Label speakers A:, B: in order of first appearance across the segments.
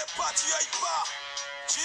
A: connais pas, tu y ailles pas. Qui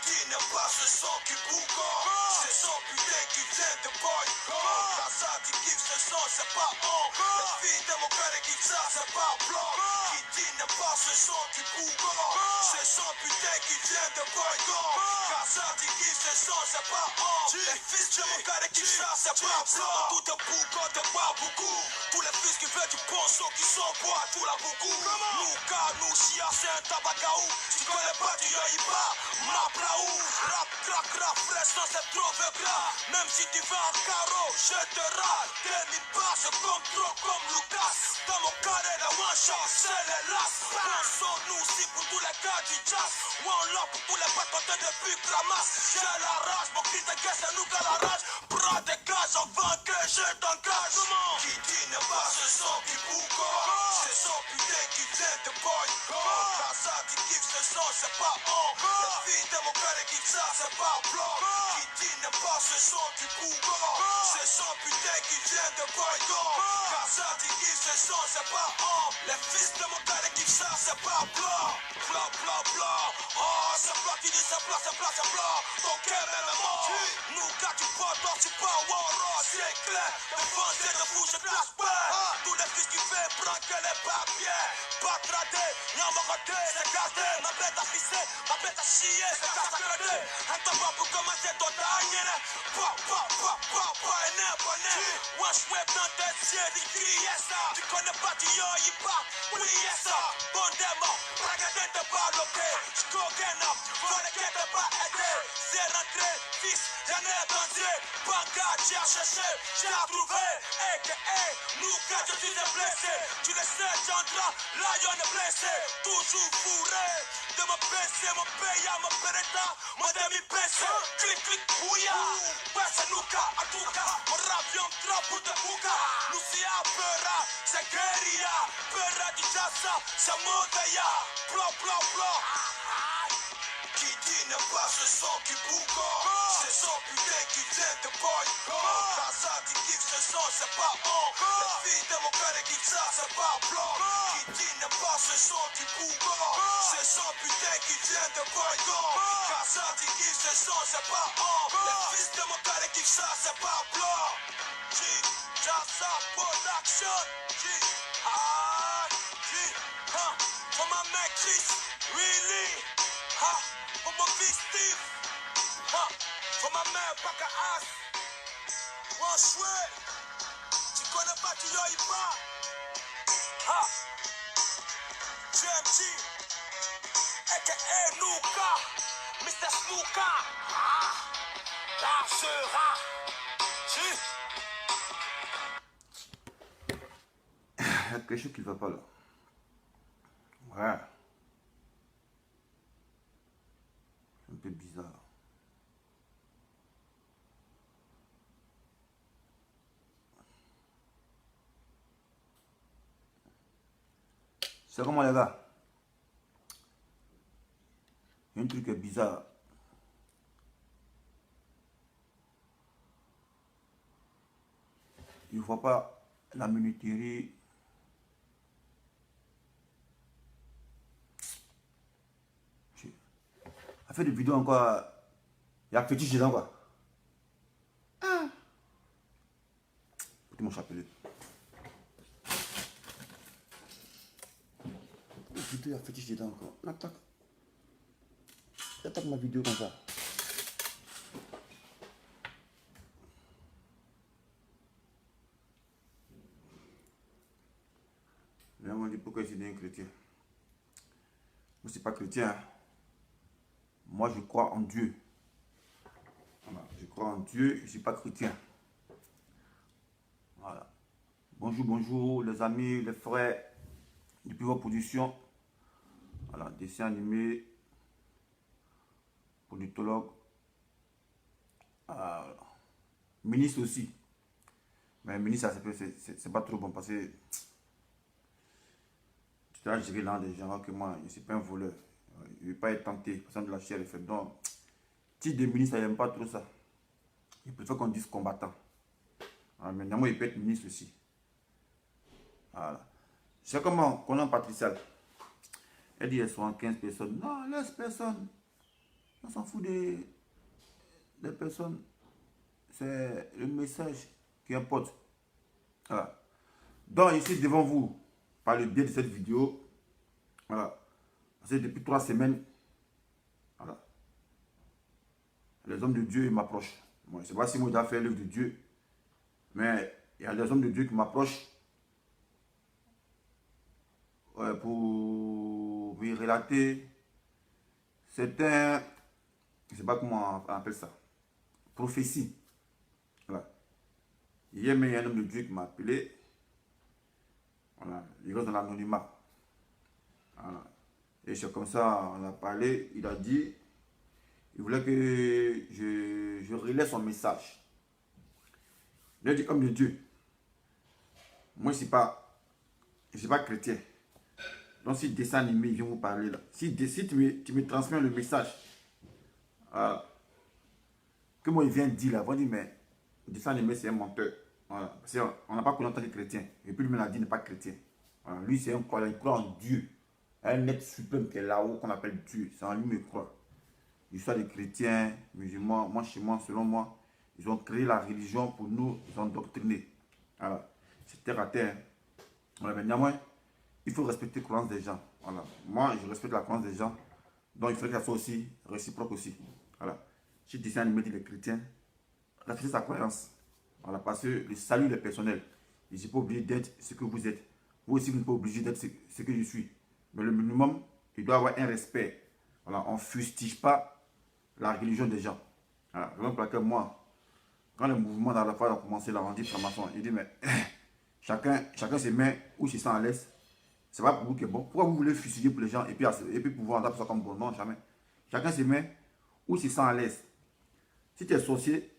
A: dit n'aime pas ce son qui bougon. C'est son putain qui vient de boycott. Quand ça tu kiffes ce son, c'est pas on. Les filles de mon cœur et qui ça, c'est pas blanc. Qui dit n'aime pas ce son qui bougon. C'est son putain qui vient de boycott. Quand ça tu kiffes ce son, c'est pas on. Les fils de mon cœur et qui ça, c'est pas blanc. Tout est bougon, t'es pas beaucoup. Tous les fils qui veulent du bon son qui sont bois, tout la beaucoup. Nous, car nous, chia, c'est un tabagaou. Tu connais pas, tu y ailles pas. Maplaou, rap, crack, rap, fraîche, non c'est trop gras. Même si tu vas en carreau, je te râle. Tes passe comme trop, comme Lucas. Dans mon carré de one shot, c'est les las. On son nous aussi pour tous les gars du jazz. One love pour tous les patrons depuis que la masse. J'ai la rage, mon cri de guerre, c'est nous qui la rage. Prends des gages avant que je t'engage. Qui dit ne pas ce son qui bougon. C'est son putain qui vient de boycott. Quand ça tu kiffes ce son, c'est pas on. Les filles de mon cœur et qui ça, c'est pas blanc. Qui dit ne pas ce son qui bougon. C'est son putain qui vient de boycott. Quand ça tu kiffes ce son, c'est pas on. Les fils de mon cœur et qui ça, c'est pas blanc. Blanc, blanc, blanc. Oh, c'est blanc qui dit c'est blanc, c'est blanc, c'est blanc. Ton cœur est mort. Nous, quand tu portes, donc tu pars, wow, c'est clair. De France et de vous, je classe pas. Tous les fils qui fait braquer les papiers. Pas gradé, y'a mon côté, c'est gardé. Ma bête à pisser, ma bête à chier, c'est casse à grader. Un temps pas pour commencer ton dernier. Pas énervé. Wesh web dans tes yeux, dis crier ça. Tu connais pas, tu y ailles pas. Oubliez ça, bon démon. Regardez tes balles, ok. J'cogaine up, fallait que t'es pas aidé. C'est rentré, fils, j'en ai attendu. Banga, j'ai cherché, j'ai trouvé. Nous, quand je suis blessé, tu le sais, Chandra, Lion est blessé. Toujours fourré, de mon PC, mon paya, mon pereta, mon demi-PC. Clic, clic, ouya, ouais, c'est nous, en tout cas. Mon ravion, trop pour te bouga. Nous, c'est à Pera, c'est guérilla. Pera du Jassa, c'est Montaya. Blanc, blanc, blanc. Qui dit ne pas ce son qui bougon. C'est son putain qui vient de boycott. Quand ça tu kiffes ce son, c'est pas on. Les filles de mon cœur et qui ça, c'est pas blanc. Qui dit ne pas ce son qui bougon. C'est son putain qui vient de boycott. Quand ça tu kiffes ce son, c'est pas on. Les fils de mon cœur et qui ça, c'est pas blanc. Jassa Production. For my man Chris, really. For my fils Steve, for ma mère Baka As. Bon chouet, tu connais pas, tu y ailles pas. JMG, a.k.a. Nuka, Mr. Snooka. Là sera,
B: Il y a quelque chose qui ne va pas là. Ouais. Un peu bizarre. C'est comment les gars? Il y a un truc bizarre. Je ne vois pas la minuterie. Elle fait des vidéos encore. Il y a fétiche dedans quoi. Écoutez mon chapelet. Il y a fétiche dedans encore. Attaque. Attaque ma vidéo comme ça. Là, on dit pourquoi je suis un chrétien. Moi, je ne suis pas chrétien. Moi, je crois en Dieu. Voilà, je crois en Dieu, je ne suis pas chrétien. Voilà. Bonjour, bonjour les amis, les frères, depuis vos positions. Voilà, dessin animé, politologue, ministre aussi. Mais ministre, c'est pas trop bon parce que tu dois gérer dans des gens que moi, je ne suis pas un voleur. Je ne vais pas être tenté, par exemple de la chair et fait. Donc, titre de ministre, je n'aime pas trop ça. Il préfère qu'on dise combattant. Alors, maintenant, il peut être ministre aussi. Voilà. C'est comment Colin Patricial. Elle dit, elles sont 15 personnes. Non, laisse personne. On s'en fout des personnes. C'est le message qui importe. Voilà. Donc, ici, devant vous, par le biais de cette vidéo, voilà. Parce que depuis 3 semaines, voilà, les hommes de Dieu m'approchent. Moi, je ne sais pas si moi, j'ai fait l'œuvre de Dieu, mais il y a des hommes de Dieu qui m'approchent pour me relater certains, je ne sais pas comment on appelle ça, prophéties. Voilà. Hier, il y a un homme de Dieu qui m'a appelé. Voilà. Il reste dans l'anonymat. Voilà. Et c'est comme ça, on a parlé. Il a dit, il voulait que je relaie son message. Il a dit, homme de Dieu, moi, je ne suis pas chrétien. Donc, si dessin animé, il vient vous parler là. Si tu me transmets le message, que moi, il vient dire là, on dit, mais dessin animé, c'est un menteur. Voilà. Parce qu'on n'a pas connu en tant que chrétien. Et puis, lui, il a dit, il n'est pas chrétien. Voilà. Lui, c'est un croyant, il croit en Dieu. Un être suprême qui est là-haut, qu'on appelle Dieu. C'est en lui, il croit. L'histoire des chrétiens, musulmans, moi, chez moi, selon moi, ils ont créé la religion pour nous, ils ont doctriné. Voilà. C'est terre à terre. Voilà, mais néanmoins, il faut respecter la croyance des gens. Voilà. Moi, je respecte la croyance des gens. Donc, il faudrait que ça soit aussi réciproque aussi. Voilà. Si tu dessin animé dit les chrétiens, respectez sa croyance. Voilà. Parce que le salut est personnel. Je ne suis pas obligé d'être ce que vous êtes. Vous aussi, vous n'êtes pas obligé d'être ce que je suis. Mais le minimum, il doit avoir un respect. Voilà. On ne fustige pas la religion des gens. Voilà. Par exemple, moi, quand le mouvement dans la foi a commencé, là, on dit franc-maçon, il dit, mais chacun se met où il se sent à l'aise. C'est pas pour vous que bon. Pourquoi vous voulez fustiger pour les gens et puis pouvoir adapter ça comme bon? Non, jamais. Chacun se met où il se sent à l'aise. Si tu es sorcier,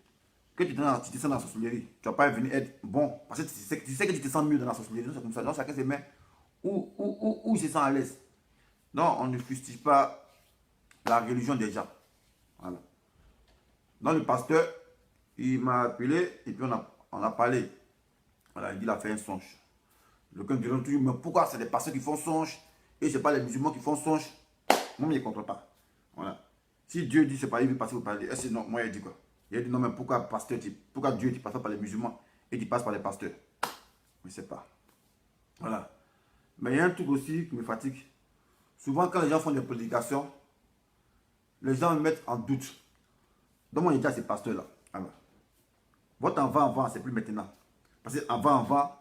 B: que tu te sens dans la sorcellerie, tu ne vas pas venir être bon. Parce que tu sais que tu te sens mieux dans la sorcellerie. C'est comme ça. Donc chacun se met où il se sent à l'aise. Non, on ne fustige pas la religion des gens. Voilà. Donc le pasteur, il m'a appelé et puis on a parlé. Voilà, il dit qu'il a fait un songe. Le cœur diront toujours, mais pourquoi c'est les pasteurs qui font songe et ce n'est pas les musulmans qui font songe? Moi, je ne comprends pas. Voilà. Si Dieu dit, c'est pas, il veut passer, vous parler. Est-ce que non, moi, il dit quoi? Il a dit, non, mais pourquoi Dieu dit passe par les musulmans et il passe par les pasteurs? Je ne sais pas. Voilà. Mais il y a un truc aussi qui me fatigue. Souvent, quand les gens font des prédications, les gens me mettent en doute. Donc, moi, je dis à ces pasteurs-là, alors, votre avant, c'est plus maintenant. Parce que avant,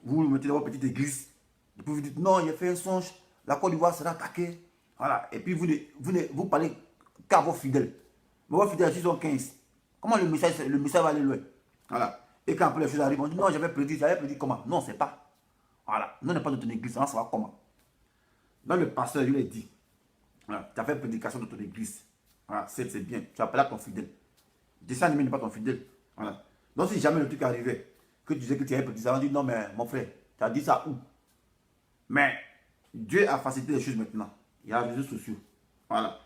B: vous mettez dans votre petite église, et puis vous dites, non, il a fait un songe, la Côte d'Ivoire sera attaquée. Voilà. Et puis vous parlez qu'à vos fidèles. Mais vos fidèles, ils sont 15. Comment le message va aller loin? Voilà. Et quand après les choses arrivent, on dit, non, j'avais prédit comment? Non, c'est pas. Voilà. Non, on n'est pas dans ton église, on va savoir comment. Donc le pasteur, il lui a dit, voilà, tu as fait prédication dans ton église. Voilà, c'est bien. Tu appelles à ton fidèle. Dessin animé n'est pas ton fidèle. Voilà. Donc si jamais le truc arrivait, que tu disais que tu avais prédit ça, on dit, non, mais mon frère, tu as dit ça où? Mais Dieu a facilité les choses maintenant. Il y a les réseaux sociaux. Voilà.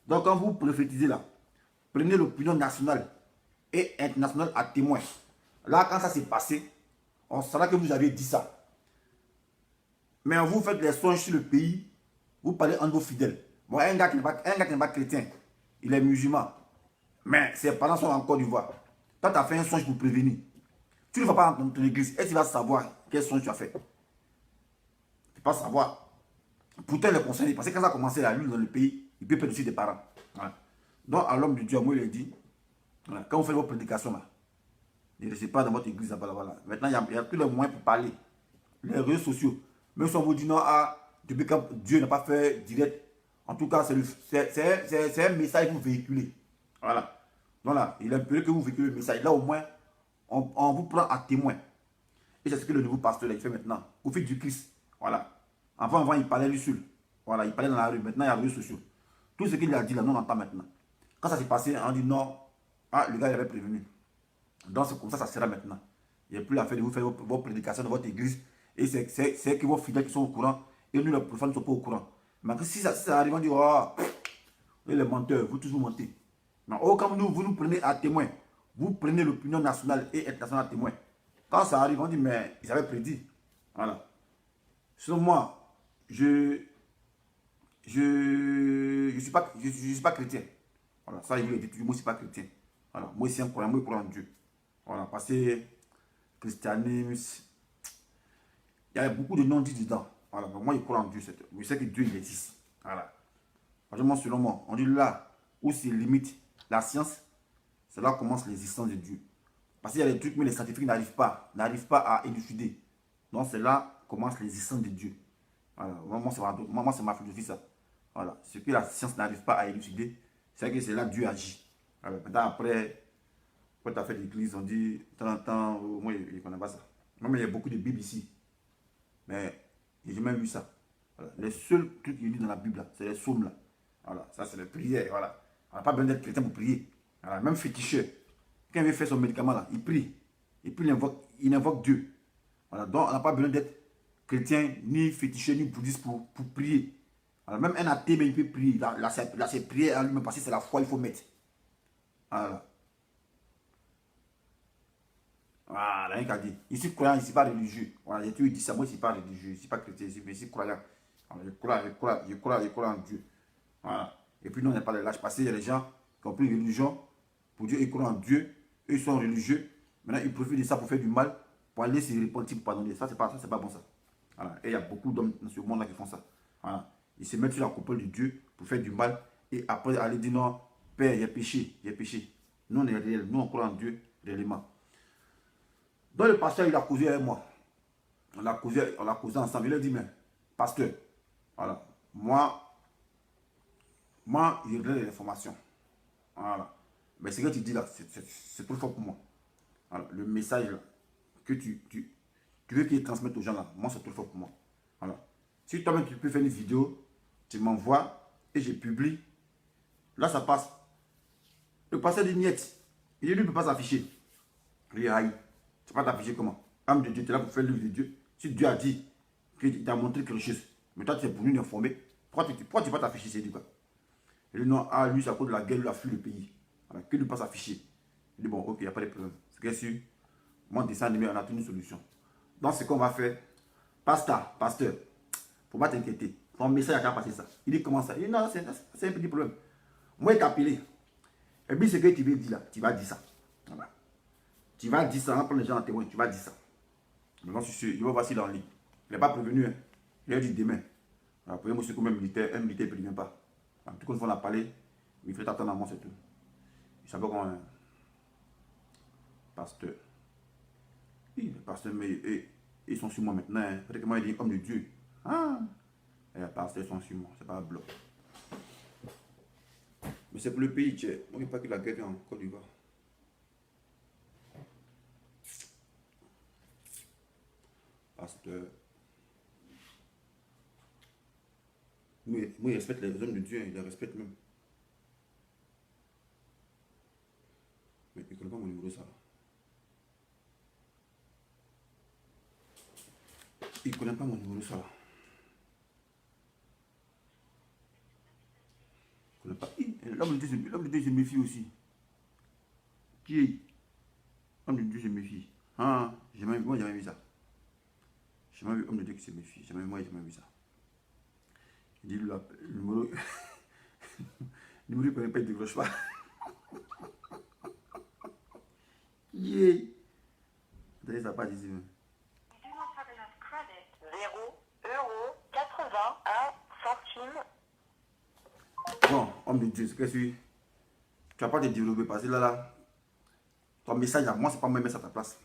B: Donc quand vous prophétisez là, prenez l'opinion nationale et internationale à témoin. Là, quand ça s'est passé, on saura que vous avez dit ça. Mais vous faites les songes sur le pays, vous parlez entre vos fidèles. Bon, un gars qui n'est pas chrétien, il est musulman, mais ses parents sont en Côte d'Ivoire. Toi, tu as fait un songe pour prévenir. Tu ne vas pas dans ton église, est-ce que tu vas savoir quel songe tu as fait? Tu ne peux pas savoir. Pourtant, il est concerné, parce que quand ça a commencé à lui dans le pays, il peut perdre aussi des parents. Voilà. Donc, à l'homme de Dieu, moi, il a dit, voilà, quand vous faites vos prédications là, ne restez pas dans votre église. Voilà. Maintenant, il y a tous les moyens pour parler. Les réseaux sociaux. Même si on vous dit non, depuis quand Dieu n'a pas fait direct, en tout cas, c'est un message que vous véhiculez. Voilà. Voilà. Il est impéré que vous véhiculez le message. Là, au moins, on vous prend à témoin. Et c'est ce que le nouveau pasteur là, il fait maintenant. Au fil du Christ. Voilà. Avant, il parlait lui seul. Voilà, il parlait dans la rue. Maintenant, il y a les réseaux sociaux. Tout ce qu'il a dit là, nous on entend maintenant. Quand ça s'est passé, on dit non. Le gars, il avait prévenu. Donc, c'est comme ça sera maintenant. Il n'y a plus la fait de vous faire vos prédications dans votre église. Et c'est que vos fidèles qui sont au courant. Et nous, les profanes, ne sont pas au courant. Mais si ça arrive, on dit, oh, les menteurs, vous tous vous mentez. Mais quand vous nous prenez à témoin, vous prenez l'opinion nationale et internationale à témoin. Quand ça arrive, on dit, mais ils avaient prédit. Voilà. Selon moi, je je suis pas chrétien. Voilà, ça, il vous l'a dit, moi, je ne suis pas chrétien. Voilà, moi, c'est un croyant, moi, je crois en Dieu. Voilà, parce que christianisme, il y a beaucoup de non-dits dedans. Voilà, moi, je crois en Dieu. Je sais que Dieu, il existe. Voilà. Franchement, selon moi, on dit là où c'est limite la science, c'est là où commence l'existence de Dieu. Parce qu'il y a des trucs, mais les scientifiques n'arrivent pas à élucider. Donc, c'est là où commence l'existence de Dieu. Voilà. Moi, c'est ma philosophie, ça. Voilà. Ce que la science n'arrive pas à élucider, c'est que c'est là que Dieu agit. Alors, maintenant, après, quand tu as fait l'église, on dit, de temps en temps, moi, je ne connais pas ça. Non, mais il y a beaucoup de Bibles ici. Mais j'ai jamais vu ça. Voilà. Les seuls trucs qu'il dit dans la Bible, c'est les psaumes là. Voilà, ça c'est les prières. Voilà. On n'a pas besoin d'être chrétien pour prier. Voilà. Même féticheur, quand il veut faire son médicament là, il prie. Et puis il invoque Dieu. Voilà. Donc on n'a pas besoin d'être chrétien, ni féticheur, ni bouddhiste pour prier. Voilà. Même un athée, mais il peut prier. Là c'est prière à lui-même parce que c'est la foi qu'il faut mettre. Voilà. Voilà, rien qu'à dire. Ici, croyant, ici, pas religieux. Voilà, j'ai toujours dit ça. Moi, je ne suis pas religieux, je ne suis pas chrétien, je suis croyant. Voilà, je crois en Dieu. Voilà. Et puis, nous, on n'est pas de l'âge passé. Il y a des gens qui ont pris une religion pour Dieu, ils croient en Dieu. Eux, ils sont religieux. Maintenant, ils profitent de ça pour faire du mal, pour aller se repentir, pour pardonner. Ça, c'est pas bon, ça. Voilà. Et il y a beaucoup d'hommes dans ce monde-là qui font ça. Voilà. Ils se mettent sur la coupole de Dieu pour faire du mal. Et après, aller dire non, Père, j'ai péché, j'ai péché. Nous, on est réel. Nous, on croit en Dieu réellement. Donc le pasteur, il a causé avec moi. On a causé ensemble. Il a dit, mais, pasteur, voilà, moi je donne les informations. Voilà. Mais ce que tu dis là, c'est trop fort pour moi. Voilà. Le message là, que tu veux qu'il transmette aux gens là, moi c'est trop fort pour moi. Voilà. Si toi-même tu peux faire une vidéo, tu m'envoies et je publie, là ça passe. Le pasteur dit niet. Il dit, lui ne peut pas s'afficher. Il dit, aïe. Tu vas t'afficher comment? Âme de Dieu, tu es là pour faire l'œuvre de Dieu. Si Dieu a dit qu'il t'a montré quelque chose, mais toi tu es pour nous informer, pourquoi tu vas t'afficher? C'est dit quoi? Il dit non, ah lui, c'est à cause de la guerre, il a fui le pays. Alors, qu'il ne pas s'afficher. Il dit bon, ok, il n'y a pas de problème. C'est que sûr, mon dessin animé, on a trouvé une solution. Donc, ce qu'on va faire, pasteur, il ne faut pas t'inquiéter. Ton message a qu'à passer ça. Il dit comment ça? Il dit non, c'est un petit problème. Moi, il t'a appelé. Et puis, ce que tu veux dire là, tu vas dire ça. Voilà. Tu vas dire ça, on va prendre les gens en témoin, tu vas dire ça. Maintenant, je vais voir s'il est en ligne. Il n'est pas prévenu. Hein. Il a dit demain. Après, moi, c'est comme un militaire ne prévient pas. En tout cas, une fois on a parlé, il fait attendre à moi, c'est tout. Il savait qu'on est pasteur. Oui, les pasteurs, mais ils sont sur moi maintenant. Hein. Peut-être que moi, il dit homme de Dieu. Ah, et les pasteurs sont sur moi, c'est pas un bloc. Mais c'est pour le pays, tu sais. N'oublie pas que la guerre vient en Côte d'Ivoire. Pasteur. Moi, il respecte les hommes de Dieu, il les respecte même. Mais il ne connaît pas mon numéro, ça. Il ne connaît pas mon numéro, ça. Il connaît pas. L'homme de Dieu, je me méfie aussi. Qui est? Homme de Dieu, je me méfie. Ah, moi, j'ai jamais vu ça. J'ai jamais vu homme de Dieu qui se méfie. Moi, j'ai jamais vu ça. Il dit, le numéro. Le numéro, il ne connaît pas, il ne décroche pas. Yeah. D'ailleurs, ça n'a pas dit.
C: 0 € 81 centimes.
B: Bon, homme de Dieu, c'est que tu vas pas te développer parce que là, ton message à moi, c'est pas moi, mais ça à ta place.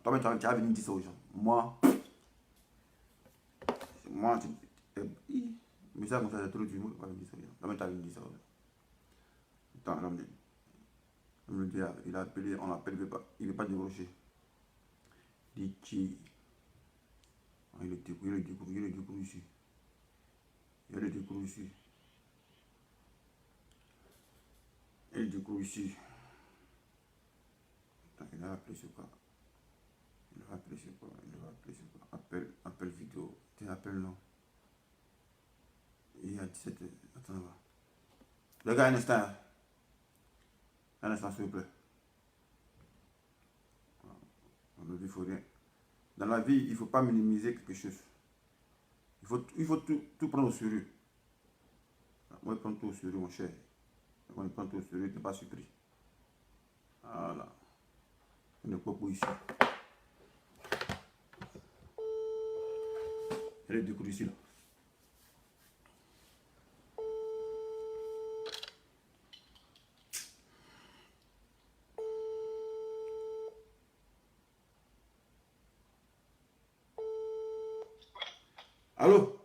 B: Toi-même, tu vas venir dire ça aux gens. Moi, message comme ça, c'est trop du monde, pas venir dire ça aux gens. Toi-même, tu vas venir dire ça aux gens. Attends, l'homme de Dieu, il a appelé, on l'appelle, il ne veut pas décrocher. Il dit, il le découvre ici. Il le découvre ici. Il découvre ici. Attends, il a appelé sur quoi? Il va appeler sur quoi? Appel vidéo. Tu appelles non. Il y a 17. Attends, là. Le gars, un instant. Un instant, s'il vous plaît. Il faut rien. Dans la vie, il ne faut pas minimiser quelque chose. Il faut tout prendre au sérieux. Moi, je prends tout au sérieux, mon cher. Quand on prend tout au sérieux, tu n'es pas surpris. Voilà. On n'est pas pour ici. Il y a des coups ici, là. Allô?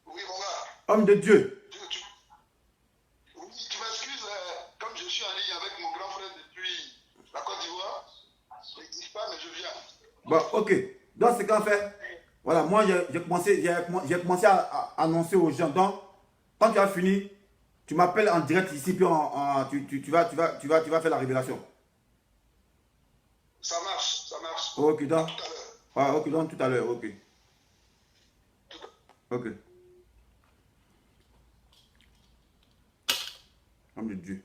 D: Oui, mon gars.
B: Homme de Dieu.
D: Oui, tu m'excuses, comme je suis en ligne avec mon grand frère depuis la Côte d'Ivoire, je n'existe pas, mais je viens.
B: Bon, ok. Donc, c'est qu'on fait. Voilà, moi, j'ai commencé à annoncer aux gens. Donc, quand tu as fini, tu m'appelles en direct ici, puis tu vas faire la révélation.
D: Ça marche, ça marche.
B: Ok, donc.
D: Tout à l'heure.
B: Ah, ok, donc tout à l'heure, ok. Ok. Homme de Dieu.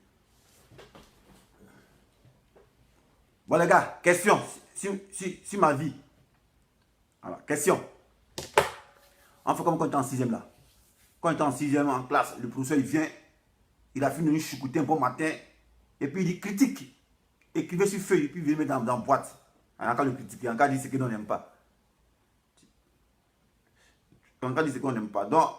B: Bon, les gars, question. Si ma vie. Voilà, question. On fait comme quand on était en 6e là. Quand on était en 6e en classe, le professeur il vient, il a fini de nous choucouter un bon matin, et puis il dit critique. Écrivez sur feuille, et puis il vient mettre dans la boîte. Encore le critique, encore dit ce que l'on n'aime pas. Encore dit ce qu'on n'aime pas. Donc,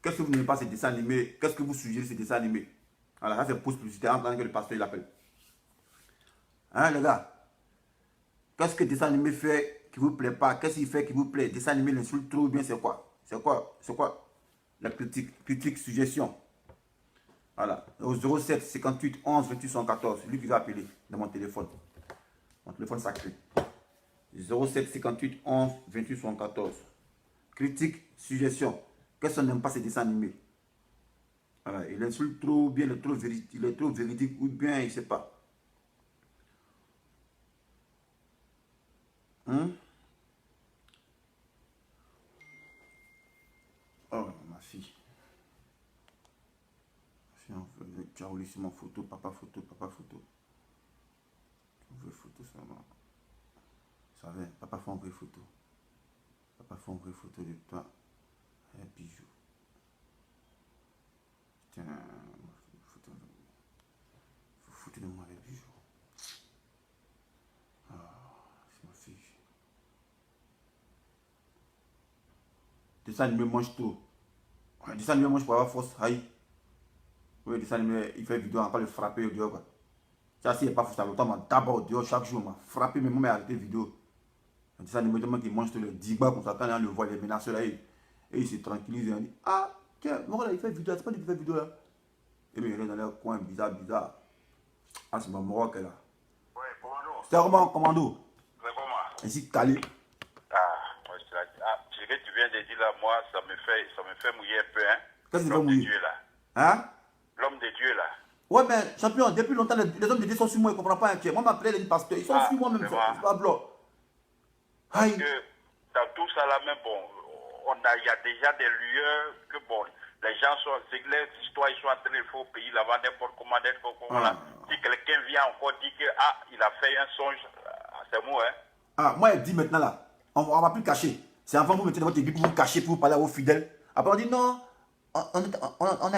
B: qu'est-ce que vous n'aimez pas ces dessins animés? Qu'est-ce que vous suggérez ces dessins animés? Voilà, ça c'est pause publicité en tant que le pasteur il appelle. Hein les gars? Qu'est-ce que dessin animé fait qui vous plaît pas? Qu'est-ce qu'il fait qui vous plaît? Dessin animé l'insulte trop bien, c'est quoi? C'est quoi? La critique, suggestion. Voilà. Au 07 58 11 28 114. Lui qui va appeler dans mon téléphone. Mon téléphone sacré. 07 58 11 28 114. Critique, suggestion. Qu'est-ce qu'on n'aime pas ces dessins animés? Voilà. Il insulte trop bien, il est trop véridique ou bien il ne sait pas. Oh, ma fille. Tu as roulé sur mon photo, papa photo. Tu veux photo seulement. Ça va, papa fait une vraie photo. Papa fait une vraie photo de toi. Un bijou. Tiens, photo de moi avec bijou. Ah, c'est ma fille. Dessin animé mange tout. Dessin animé mange pour avoir force. Aïe. Oui, dessin animé, il fait vidéo encore le frapper au dehors. Quoi. Ça, s'il n'est pas fou, ça longtemps, d'abord au dehors chaque jour, m'a frappé, mais moi, j'ai arrêté vidéo. Le dessin animé, tellement qu'il mange tout le 10 bas comme ça, quand on le voit, les menaces là, et il se tranquillise et on dit ah, tiens, moi là, il fait vidéo, c'est pas lui qui fait vidéo là. Et bien, il est dans le coin bizarre. Ah, c'est mon Maroc là.
E: Oui, commando.
B: C'est vraiment commando.
E: C'est comment?
B: Ici, calé.
E: Ah, moi, je te l'ai dit. Ah, ce que tu viens de dire là, moi, ça me fait mouiller un peu, hein.
B: Qu'est-ce que tu veux
E: L'homme de
B: mouiller?
E: Dieu là.
B: Hein?
E: L'homme de Dieu là.
B: Ouais, mais champion, depuis longtemps, les hommes de Dieu sont sur moi, ils ne comprennent pas un pied. Moi, m'appelait les pasteurs, ils sont sur moi même, c'est pas blanc.
E: Parce que dans tout ça là, même bon, il y a déjà des lieux que bon, les gens sont, c'est que les histoires, ils sont en train de faire au pays là-bas, n'importe comment, là. Si quelqu'un vient encore dire que, ah, il a fait un songe, c'est moi, hein.
B: Ah, moi, elle dit maintenant là, on ne va plus cacher. C'est avant vous mettez dans votre église pour vous cacher, pour vous parler à vos fidèles. Après, on dit non,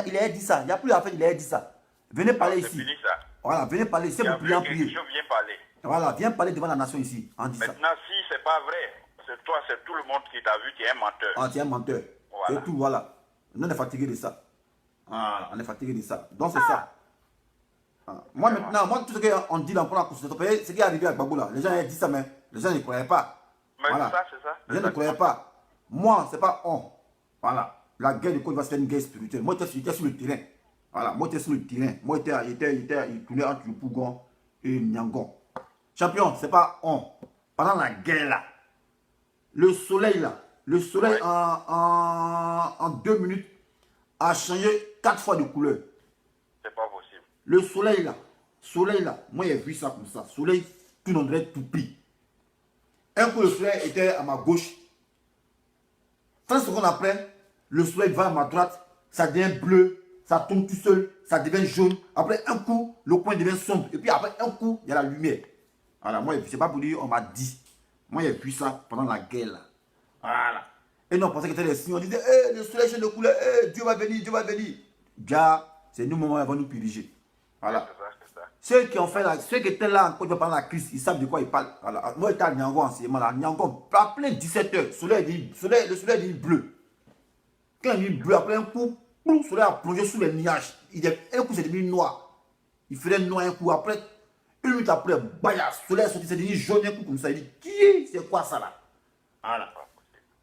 B: il a dit ça, il n'y a plus à faire, il a dit ça. Venez parler ici.
E: C'est fini ça.
B: Voilà, venez parler ici, vous priez en prier.
E: Je viens parler.
B: Voilà, viens parler devant la nation ici. On dit
E: maintenant,
B: ça.
E: si c'est pas vrai, c'est toi, c'est tout le monde qui t'a vu, tu es un menteur.
B: Ah, tu es un menteur.
E: Voilà.
B: C'est tout, voilà. Nous, on est fatigué de ça. Ah, on est fatigué de ça. Donc, c'est ça. Ah. Moi, maintenant, moi, tout ce qu'on dit dans la constitution, ce qui est arrivé à Gbagbo là, les gens ont dit ça, mais les gens ne croyaient pas.
E: Mais
B: voilà.
E: c'est ça.
B: Les gens ne croyaient pas. Moi, c'est pas on. Voilà. La guerre de Côte va se faire une guerre spirituelle. Moi, j'étais sur le terrain. Voilà, moi, j'étais sur le terrain. Moi, il tournait entre le Pougon et Nyangon. Champion, c'est pas on. Pendant la guerre là, le soleil là,
E: Ouais.
B: en 2 minutes a changé 4 fois de couleur.
E: C'est pas possible.
B: Le soleil là, moi j'ai vu ça comme ça. Soleil, tout le monde dirait tout pris. Un coup, le soleil était à ma gauche. 30 secondes après, le soleil va à ma droite. Ça devient bleu, ça tombe tout seul, ça devient jaune. Après un coup, le coin devient sombre. Et puis après un coup, il y a la lumière. Voilà, moi, je ne sais pas pour dire, on m'a dit. Moi, j'ai vu ça pendant la guerre là. Voilà. Et nous, on pensait que c'était les signes. On disait, le soleil change de couleur, Dieu va venir, Dieu va venir. Déjà, c'est nous, moments, ils vont nous puriger. Voilà.
E: C'est ça.
B: Ceux qui ont fait ceux qui étaient là quand ils pendant la crise, ils savent de quoi ils parlent. Voilà. Moi, j'étais à Niango anciennement là. Niango, après 17 h, le soleil dit bleu. Quand il dit bleu, après un coup, le soleil a plongé sous les nuages. Un coup, c'est devenu noir. Il faisait noir un coup. Après, une minute après, baya, le soleil est sorti, c'est devenu jaune un coup comme ça. Il dit, qui c'est quoi ça là? Voilà.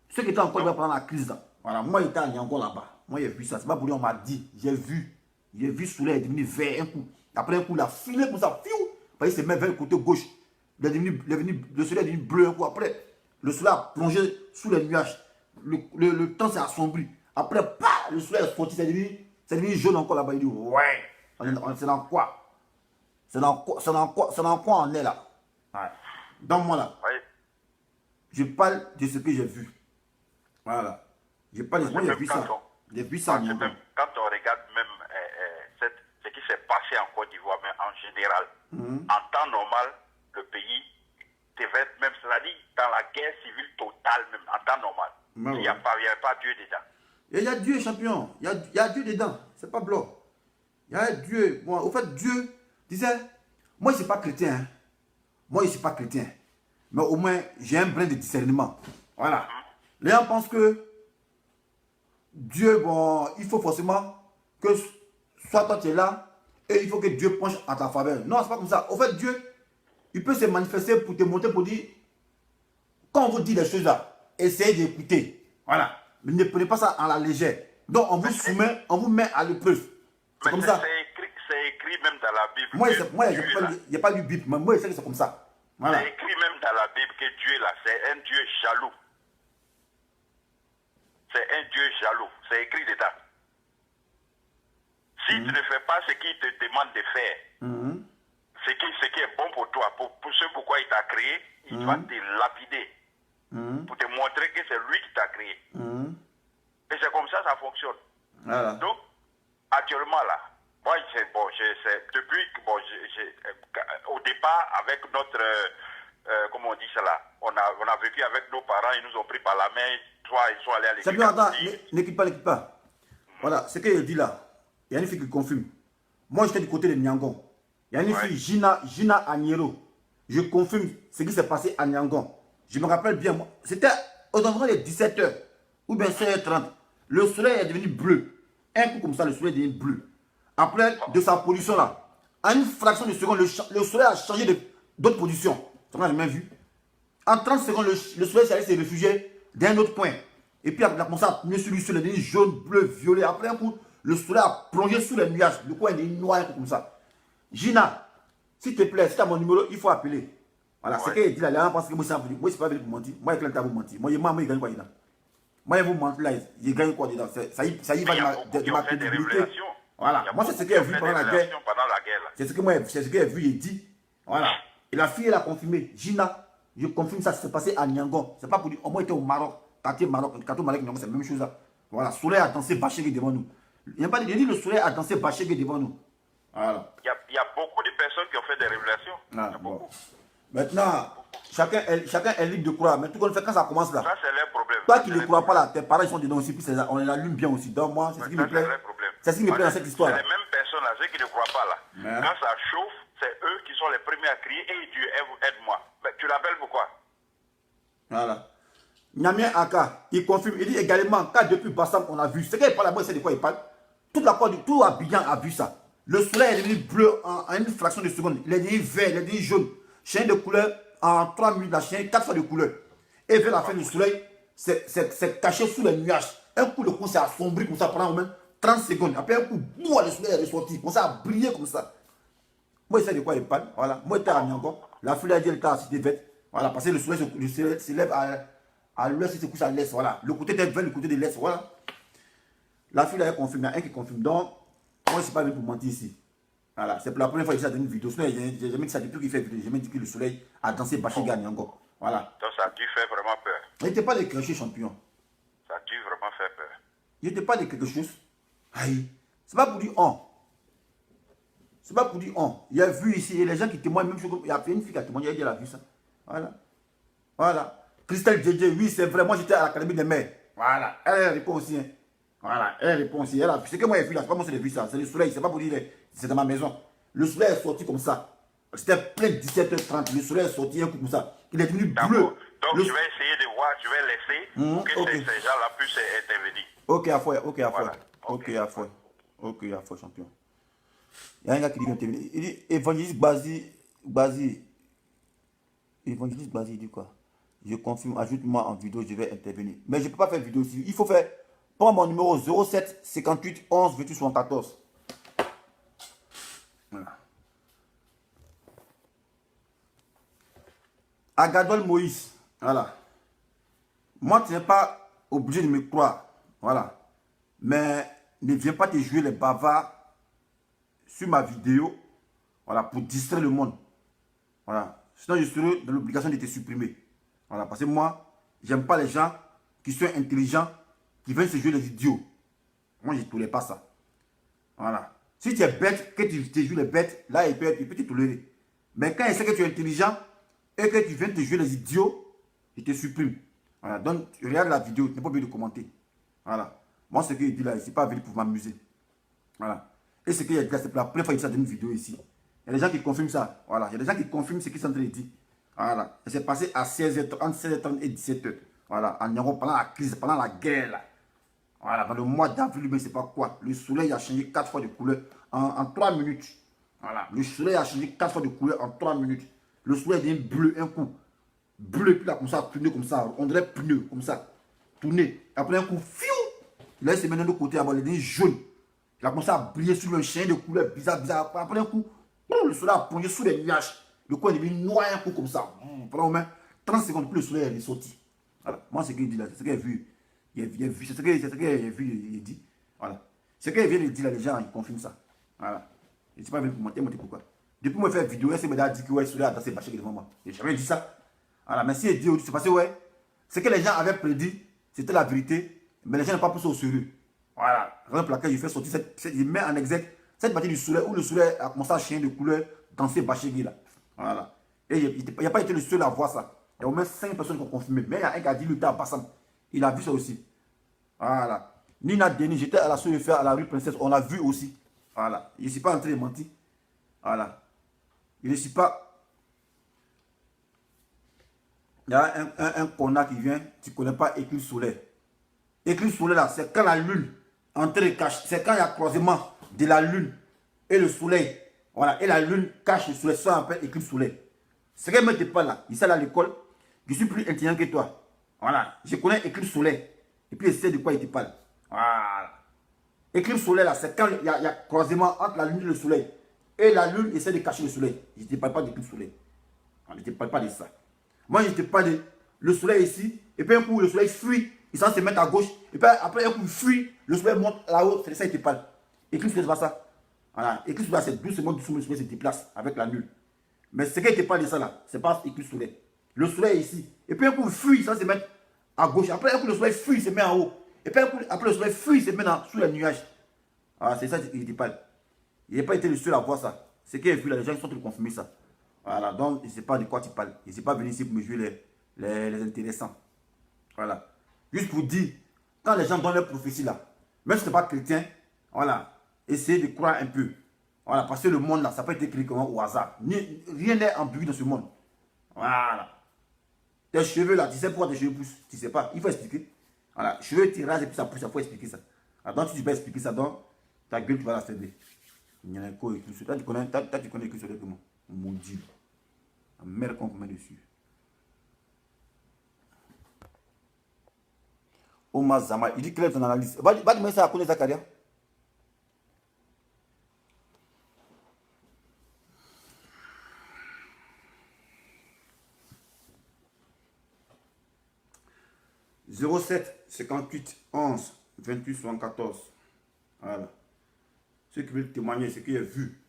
B: Ceux qui étaient encore là pendant la crise là. Voilà. Moi, j'étais à Niango là-bas. Moi, j'ai vu ça. C'est pas pour lui, on m'a dit. J'ai vu le soleil est devenu vert un coup. Après un coup, il a filé comme ça. Fiou. Il s'est mis vers le côté gauche. Le soleil est devenu bleu un coup. Après, le soleil a plongé sous les nuages. Le temps s'est assombri. Après, le soleil est sorti. C'est devenu jaune encore là-bas. Il dit, ouais. C'est dans quoi? C'est dans quoi on est là? Ouais. Donc moi là,
E: Oui.
B: je parle de ce que j'ai vu. Voilà. Je parle de ce que j'ai vu ça. J'ai vu ça.
E: Quand on regarde même ce qui s'est passé en Côte d'Ivoire, mais en général, en temps normal, le pays devrait être même, c'est-à-dire dans la guerre civile totale, même en temps normal. Il n'y a pas Dieu dedans.
B: Et il y a Dieu, champion. Il y a Dieu dedans. C'est pas blanc. Il y a Dieu. Bon, au fait, Dieu disait, moi je ne suis pas chrétien. Hein. Moi je ne suis pas chrétien. Mais au moins, j'ai un brin de discernement. Voilà. Les gens pensent que Dieu, bon, il faut forcément que soit toi tu es là et il faut que Dieu penche à ta faveur. Non, c'est pas comme ça. Au fait, Dieu, il peut se manifester pour te montrer, pour dire, quand on vous dit des choses là, essayez d'écouter. Voilà. Mais ne prenez pas ça à la légère. Donc on vous soumet, on vous met à l'épreuve. C'est comme ça.
E: C'est écrit même dans la Bible.
B: Moi, il n'y a pas lu Bible, mais moi, je sais que c'est comme ça. Voilà.
E: C'est écrit même dans la Bible que Dieu là, c'est un Dieu jaloux. C'est un Dieu jaloux. C'est écrit dedans. Si tu ne fais pas ce qu'il te demande de faire, ce qui est bon pour toi, pour ce pourquoi il t'a créé, il va te lapider. Pour te montrer que c'est lui qui t'a créé. Et c'est comme ça fonctionne.
B: Voilà.
E: Donc, actuellement là, moi, depuis, au départ, avec notre, comment on dit cela, on a vécu avec nos parents, ils nous ont pris par la main, ils sont allés à l'église.
B: C'est bien, attends, n'équipe pas. Voilà, ce qu'il dit là, il y a une fille qui confirme. Moi, j'étais du côté de Niangon. Il y a une fille, Gina Agnero. Je confirme ce qui s'est passé à Niangon. Je me rappelle bien, c'était aux environs de 17 h ou bien 16h30. Le soleil est devenu bleu. Un coup comme ça, le soleil est devenu bleu. Après, de sa position là, en une fraction de seconde, le soleil a changé d'autre position. Ça m'a jamais vu. En 30 secondes, le soleil s'est allé se réfugier d'un autre point. Et puis, il a commencé à tenir sur lui, sur les lignes jaune, bleu, violet. Après un coup, le soleil a plongé sous les nuages. Le coin est noir, comme ça. Gina, s'il te plaît, si tu as mon numéro, il faut appeler. Voilà, c'est qu'il dit là, les gens pensent que moi, je ne suis pas venu pour mentir. Moi, je vais vous mentir. Moi, je gagne quoi dedans? Moi, je vous mentir là, je gagne quoi dedans? Ça y va de ma crédibilité. Voilà, moi, c'est ce qu'il a vu pendant la guerre. C'est ce qu'il a vu et dit. Voilà. Et la fille, elle a confirmé. Gina, je confirme ça, c'est passé à Niangon. C'est pas pour dire, au moins, était au Maroc. Quand au Maroc, c'est la même chose là. Voilà, le soleil a dansé Bachégé devant nous. Il n'y a pas de dire, le soleil a dansé Bachégé devant nous. Voilà.
E: Il y a beaucoup de personnes qui ont fait des révélations.
B: Ah, bon. Maintenant, chacun est libre de croire. Mais tout qu'on fait quand ça commence là.
E: Ça, c'est leur problème.
B: Toi qui ne crois pas là, tes parents ils sont dedans aussi, puis on les allume bien aussi. Donc moi, c'est ce qui me plaît. C'est ce qui me plaît dans cette histoire là.
E: C'est les mêmes personnes là, ceux qui ne croient pas là.
B: Mais...
E: Quand ça chauffe, c'est eux qui sont les premiers à crier, hey Dieu, aide-moi. Mais tu l'appelles pourquoi?
B: Voilà. Nyamien Aka, il confirme, il dit également, quand depuis Bassam on a vu, ce qu'il parle à moi, c'est de quoi il parle. Toute la Côte, tout Abidjan a vu ça. Le soleil est devenu bleu en une fraction de seconde. Il est devenu vert, il est devenu jaune. Chien de couleur, en 3 minutes, la chien, 4 fois de couleur. Et vers la fin du soleil, c'est caché sous les nuages. Un coup, le coup s'est assombri comme ça pendant au moins 30 secondes. Après un coup, boum, le soleil est ressorti. Comme ça a brillé comme ça. Moi, je sais de quoi il parle. Voilà. Moi, j'étais à Niangon. La fille a dit, elle était à Cité Verte. Voilà, parce que le soleil se lève à l'ouest, il se couche à l'est. Voilà. Le côté était vers le côté de l'est. Voilà. La fille a confirmé. Il y a un qui confirme. Donc, moi, je ne suis pas venu pour mentir ici. Voilà. C'est pour la première fois que j'ai fait une vidéo. Sinon, j'ai jamais dit ça depuis qu'il fait vidéo. J'ai jamais dit que le soleil a dansé Bachégé à Niangon. Voilà.
E: Donc, ça a dû faire vraiment peur.
B: Il n'était pas des créchés champions.
E: Ça a dû vraiment faire peur.
B: Il n'était pas de quelque chose. Aïe. C'est pas pour dire on. C'est pas pour dire on. Il y a vu ici, et les gens qui témoignent, même chose. Il y a une fille qui a témoigné, elle a vu ça. Voilà. Voilà. Christelle Djedje, oui, c'est vrai. Moi, j'étais à l'Académie des mères. Voilà, elle répond aussi. Hein. Voilà, elle répond aussi. C'est que moi j'ai vu là, c'est pas moi qui ai vu ça. C'est le soleil, c'est pas pour dire, c'est dans ma maison. Le soleil est sorti comme ça. C'était plein 17h30. Le soleil est sorti un coup comme ça. Il est devenu bleu.
E: Donc je vais essayer de voir, je vais laisser pour que ces gens-là puissent intervenir.
B: Ok, à foi, ok, à foi.
E: Voilà.
B: Ok, à foi. Ok, à foi, champion. Il y a un gars qui dit intervenir. Il dit évangéliste Bazi. Évangéliste Bazi, il dit quoi? Je confirme, ajoute-moi en vidéo, je vais intervenir. Mais je ne peux pas faire vidéo aussi. Il faut faire. Prends mon numéro 07 58 11 28 74. Voilà. Agadol Moïse. Voilà. Moi, tu n'es pas obligé de me croire. Voilà. Mais ne viens pas te jouer les bavards sur ma vidéo. Voilà, pour distraire le monde. Voilà. Sinon, je serai dans l'obligation de te supprimer. Voilà. Parce que moi, j'aime pas les gens qui sont intelligents, qui veulent se jouer les idiots. Moi, je ne tolère pas ça. Voilà. Si tu es bête, que tu te joues les bêtes, là, il peut te tolérer. Mais quand il sait que tu es intelligent et que tu viens te jouer les idiots, je te supprime. Voilà. Donc, regarde la vidéo, tu n'es pas obligé de commenter. Voilà. Moi, ce qu'il dit là, je ne suis pas venu pour m'amuser. Voilà. Et ce qu'il a dit là, c'est pour la première fois qu'il a dit une vidéo ici. Il y a des gens qui confirment ça. Voilà. Il y a des gens qui confirment ce qu'ils sont en train de dire. Voilà. Et c'est passé à 16h30, entre 16h30 et 17h. Voilà. En Europe, pendant la crise, pendant la guerre. Là. Voilà. Dans le mois d'avril, mais c'est pas quoi. Le soleil a changé 4 fois de couleur en 3 minutes. Voilà. Le soleil a changé 4 fois de couleur en 3 minutes. Le soleil devient bleu un coup. Bleu, puis là, comme ça, tourné comme ça. On dirait pneu, comme ça. Tourné. Après un coup, fiou. Là, il s'est mis de l'autre côté, il est devenu jaune. Il a commencé à briller sur un chien de couleur bizarre. Après un coup, le soleil a plongé sous les nuages. Le coin est devenu noir un coup comme ça. Pendant au moins 30 secondes, puis le soleil est sorti. Voilà. Moi, c'est ce qu'il dit là, c'est ce qu'il a vu. Il a vu, c'est ce qu'il a vu, il dit. Voilà. Ce qu'il vient de dire là, les gens, ils confirment ça. Voilà. Je ne sais pas même pour monter pourquoi. Depuis moi faire vidéo, elle m'a dit que ouais, le soleil a dansé bâché devant moi. Je n'ai jamais dit ça. Voilà. Mais si il dit, c'est parce que ouais, ce que les gens avaient prédit, c'était la vérité. Mais les gens n'ont pas pris ça au sérieux. Voilà. Par exemple, laquelle je fais sortir, il met en exergue cette partie du soleil où le soleil a commencé à changer de couleur dans ces bachegui là. Voilà. Et il n'a pas été le seul à voir ça. Il y a au moins 5 personnes qui ont confirmé. Mais il y a un qui a dit le temps passant. Il a vu ça aussi. Voilà. Nina Denis, j'étais à la soirée de faire à la rue Princesse. On l'a vu aussi. Voilà. Je ne suis pas en train de mentir. Voilà. Je ne suis pas. Il y a un connard qui vient. Tu ne connais pas Éclipse Soleil. Éclipse solaire là, c'est quand la lune entre les cache, c'est quand il y a croisement de la lune et le soleil. Voilà, et la lune cache le soleil, ça on appelle éclipse solaire. Ce qu'elle ne me dit pas là, ici à l'école, je suis plus intelligent que toi. Voilà, je connais éclipse solaire. Et puis je sais de quoi il te parle. Voilà. Éclipse solaire là, c'est quand il y a croisement entre la lune et le soleil. Et la lune essaie de cacher le soleil. Je ne te parle pas d'éclipse solaire. Je ne te parle pas de ça. Moi je te parle de le soleil ici, et puis un coup le soleil fuit. Il s'en se mettre à gauche. Et puis après, un coup, il fuit. Le soleil monte là-haut. C'est ça, il te parle. Éclipse, c'est pas ça. Voilà. Éclipse, c'est doucement, doucement, le soleil se déplace avec la lune. Mais ce qui te parle de ça là, c'est pas éclipse solaire. Le soleil est ici. Et puis un coup, il fuit. Il s'en se mettre à gauche. Après, un coup, le soleil fuit. Il se met en haut. Et puis un coup, après, le soleil fuit. Il se met sous les nuages. Voilà, c'est ça qu'il te parle. Il n'a pas été le seul à voir ça. Ce qu'il a vu là, les gens sont en train de confirmer ça. Voilà. Donc, je ne sais pas de quoi tu parles. Je ne sais pas venir ici pour me jouer les intéressants. Voilà. Juste pour dire, quand les gens donnent leur prophétie là, même si ce n'est pas chrétien, voilà, essayez de croire un peu. Voilà, parce que le monde là, ça peut être écrit comme au hasard. Rien n'est ambigu dans ce monde. Voilà. Tes cheveux là, tu sais pourquoi tes cheveux poussent? Tu ne sais pas, il faut expliquer. Voilà, cheveux tu rases et puis ça pousse, il faut expliquer ça. Alors, donc, si tu peux expliquer ça, donc, ta gueule, tu vas la fermer. Il y en a un co écrit sur toi, tu connais écrit sur le comment? Mon Dieu. La merde qu'on met dessus. Omar Zama, il dit qu'il est ton analyse. Va demander ça à connaître Zakaria. « 07 58 11 28 74. » Voilà. Ceux qui veulent témoigner, ce qu'ils ont vu.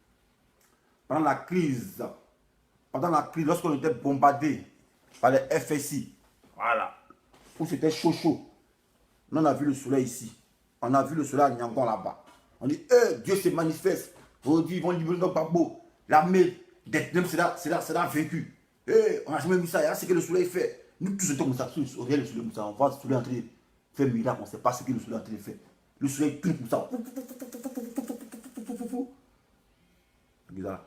B: Pendant la crise, lorsqu'on était bombardé par les FSI, voilà, où c'était chaud. On a vu le soleil ici. On a vu le soleil à Nyangon là-bas. On dit, Dieu se manifeste. Aujourd'hui, ils vont libérer nos babos. L'armée d'Ethnem sera vaincue. On a jamais vu ça. C'est ce que le soleil fait. Nous tous étions comme ça. On regarde le soleil comme ça. On voit le soleil entrer fait miracle, on ne sait pas ce que le soleil est en train de faire. Le soleil tourne comme ça. Bizarre.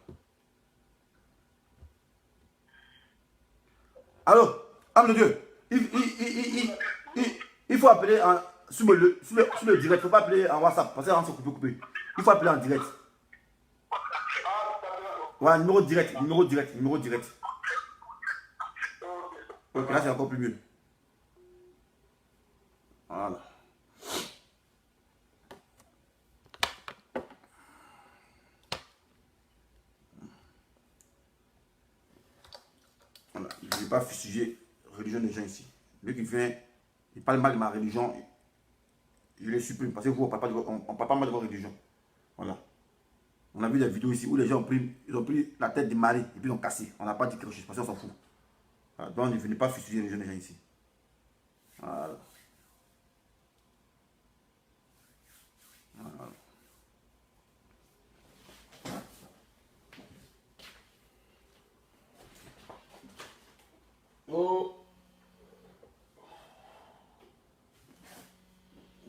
B: Alors, âme de Dieu, il faut appeler sur le direct, il ne faut pas appeler en WhatsApp, parce que on s'est coupé. Il faut appeler en direct. Ouais, numéro direct. Ok, là c'est encore plus mieux. Voilà. Voilà. Je ne vais pas fustiger la religion des gens ici. Lui qui vient, il parle mal de ma religion, je les supprime. Parce que vous, on ne parle pas mal de votre religion. Voilà. On a vu des vidéos ici où les gens ont pris la tête de Marie et puis ils ont cassé. On n'a pas dit quelque chose parce qu'on s'en fout. Voilà. Donc ne venez pas fustiger les gens ici. Voilà. Voilà. Oh.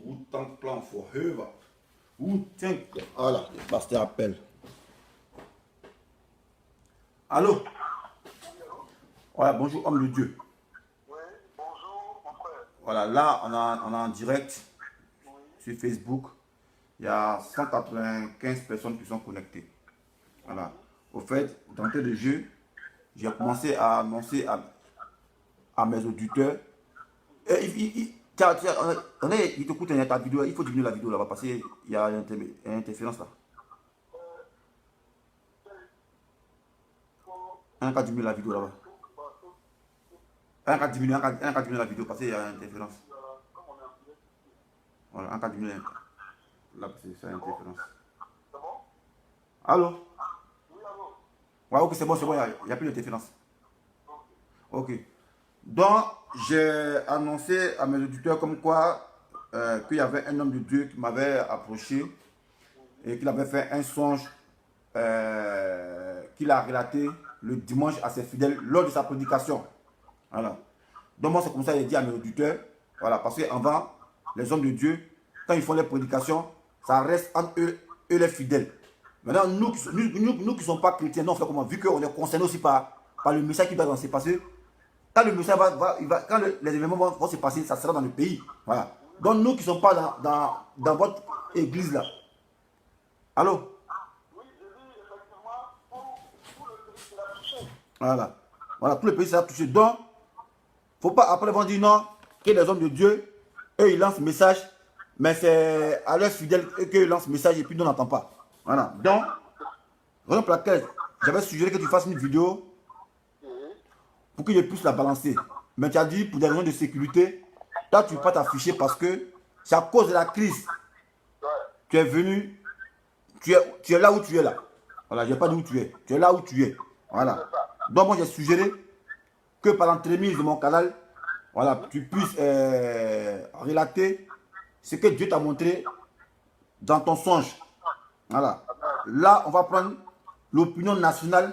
B: Wu-Tang Clan forever. Wu-Tang. Voilà, le pasteur appelle. Allô? Ouais, bonjour, homme de Dieu.
D: Oui, bonjour, mon frère.
B: Voilà, là, on est en direct sur Facebook. Il y a 195 personnes qui sont connectées. Voilà. Au fait, d'entrée de jeu, j'ai commencé à annoncer à mes auditeurs. Il t'écoute ta vidéo, il faut diminuer la vidéo là-bas parce qu'il y a une interférence là. Un cas diminuer la vidéo là-bas. Un cas diminuer la vidéo parce qu'il y a une interférence. Voilà, un cas diminuer. Là, c'est ça, interférence. Allô? Ouais, ok, c'est bon, il n'y a plus d'interférence. Ok. Donc, j'ai annoncé à mes auditeurs comme quoi qu'il y avait un homme de Dieu qui m'avait approché et qu'il avait fait un songe qu'il a relaté le dimanche à ses fidèles lors de sa prédication. Voilà. Donc, moi, c'est comme ça que j'ai dit à mes auditeurs, voilà, parce qu'avant, les hommes de Dieu, quand ils font les prédications, ça reste entre eux et les fidèles. Maintenant, nous qui ne sommes pas chrétiens, non, comment, vu qu'on est concernés aussi par le message qui doit se passer, quand le message quand les événements vont se passer, ça sera dans le pays. Voilà. Donc, nous qui ne sommes pas dans votre église là. Allô?
D: Oui, je dis effectivement, tout le pays sera touché.
B: Voilà. Voilà, tout le pays sera touché. Donc, il ne faut pas après vont dire non, que les hommes de Dieu, eux, ils lancent message, mais c'est à leurs fidèles qu'ils lancent message et puis nous n'entendons pas. Voilà. Donc, raison pour laquelle j'avais suggéré que tu fasses une vidéo pour que je puisse la balancer. Mais tu as dit, pour des raisons de sécurité, toi, tu ne veux pas t'afficher parce que c'est à cause de la crise. Tu es venu, tu es là où tu es là. Voilà, je n'ai pas dit où tu es. Tu es là où tu es. Voilà. Donc, moi, j'ai suggéré que par l'entremise de mon canal, voilà, tu puisses relater ce que Dieu t'a montré dans ton songe. Voilà. Là, on va prendre l'opinion nationale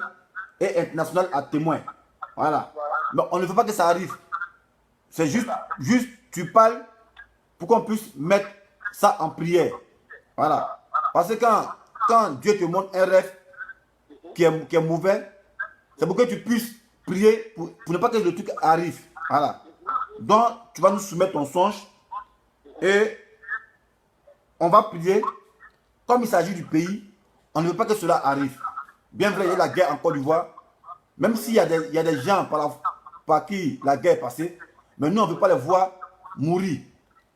B: et internationale à témoin. Voilà. Mais on ne veut pas que ça arrive. C'est juste, tu parles pour qu'on puisse mettre ça en prière. Voilà. Parce que quand Dieu te montre un rêve qui est mauvais, c'est pour que tu puisses prier pour ne pas que le truc arrive. Voilà. Donc, tu vas nous soumettre ton songe et on va prier. Comme il s'agit du pays, on ne veut pas que cela arrive. Bien vrai, il y a la guerre en Côte d'Ivoire. Même s'il y a des gens par qui la guerre est passée, mais nous, on ne veut pas les voir mourir.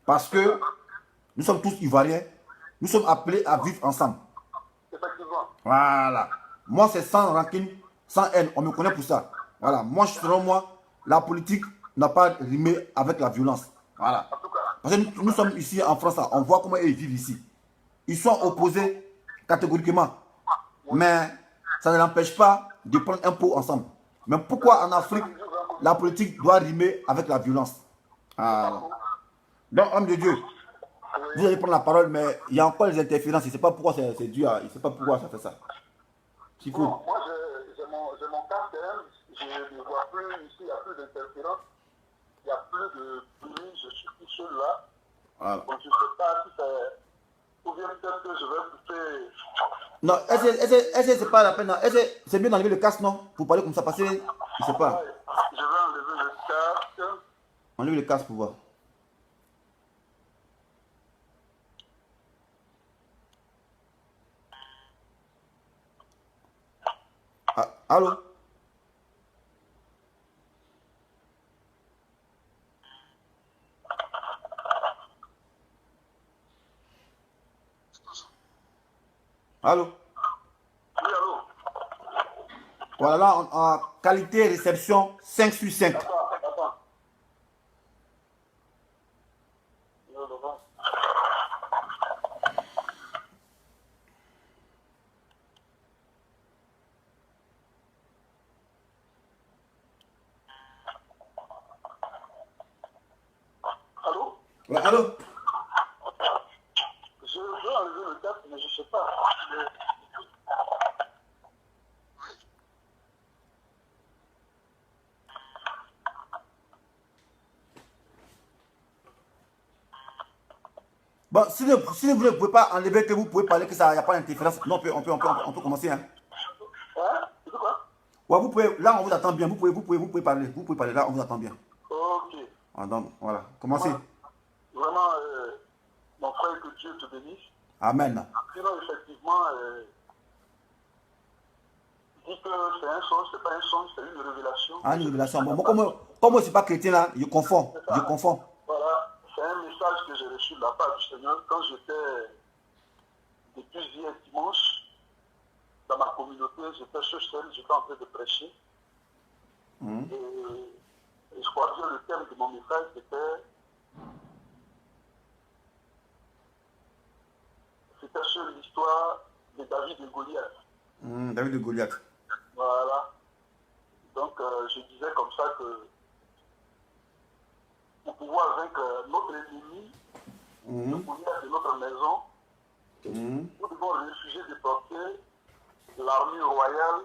B: Parce que nous sommes tous Ivoiriens. Nous sommes appelés à vivre ensemble.
D: Effectivement.
B: Voilà. Moi, c'est sans rancune, sans haine. On me connaît pour ça. Voilà. Moi, selon moi, la politique n'a pas rimé avec la violence. Voilà. Parce que nous sommes ici en France, on voit comment ils vivent ici. Ils sont opposés catégoriquement. Mais ça ne l'empêche pas de prendre un pot ensemble. Mais pourquoi en Afrique, la politique doit rimer avec la violence? Donc, homme de Dieu, vous allez prendre la parole, mais il y a encore les interférences. Il ne sait pas pourquoi c'est Dieu. Il ne sait pas pourquoi ça fait ça.
D: Bon, moi, j'ai mon casque, je ne vois plus ici, il n'y a plus d'interférence, il n'y a plus de bruit, je suis tout seul là.
B: Voilà.
D: Donc, je ne sais pas si c'est... Ou bien peut-être que je vais pousser...
B: Non, c'est pas la peine. C'est mieux d'enlever le casque, non? Pour parler comme ça, parce que je sais pas.
D: Ouais, je vais enlever le casque.
B: Enlevez le casque pour voir. Ah, allô? Allô?
D: Oui, allô?
B: Voilà, là, en qualité réception, 5 sur 5.
D: Attends. Allô?
B: Ouais, allô?
D: Je veux enlever le casque, mais je ne sais pas.
B: Bon, si vous ne pouvez pas enlever, que vous pouvez parler, que ça n'y a pas d'interférence, non, on peut commencer. Hein.
D: Hein? C'est quoi?
B: Ouais, vous pouvez, là, on vous attend bien. Vous pouvez parler. Vous pouvez parler, là, on vous attend bien.
D: Ok.
B: Ah, donc, voilà, commencez.
D: Vraiment, mon frère, que Dieu te bénisse.
B: Amen.
D: Sinon, effectivement, dit que c'est un songe, c'est pas un songe, c'est une révélation.
B: Ah, une révélation. Bon, moi, comme je ne suis pas chrétien, là, je confonds.
D: Voilà, c'est un message que j'ai reçu de la part du Seigneur quand j'étais, depuis hier dimanche, dans ma communauté, j'étais sur scène, j'étais en train de prêcher. Et je crois que le thème de mon message, c'était sur l'histoire de David et Goliath.
B: David de Goliath.
D: Voilà. Donc, je disais comme ça que pour pouvoir vaincre notre ennemi, le Goliath de notre maison, nous devons refuser de porter l'armure royale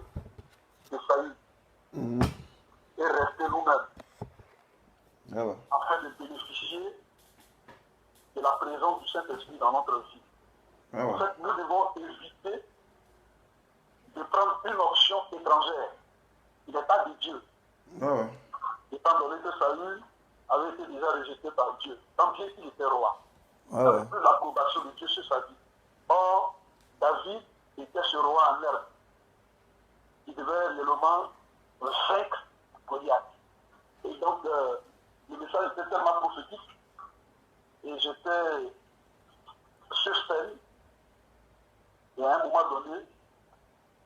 D: de Saül et rester nous-mêmes
B: Ah ouais.
D: afin de bénéficier de la présence du Saint-Esprit dans notre vie.
B: Ah ouais.
D: En fait, nous devons éviter de prendre une option étrangère. Il n'est pas de Dieu.
B: Ah ouais.
D: Étant donné que Saül avait été déjà rejeté par Dieu, tant bien qu'il était roi.
B: Ah
D: Il
B: ouais.
D: n'avait plus l'approbation de Dieu sur sa vie. Or, David était ce roi en herbe. Il devait réellement vaincre Goliath. Et donc, le message était tellement prophétique. Et j'étais sur scène. Et à un moment donné,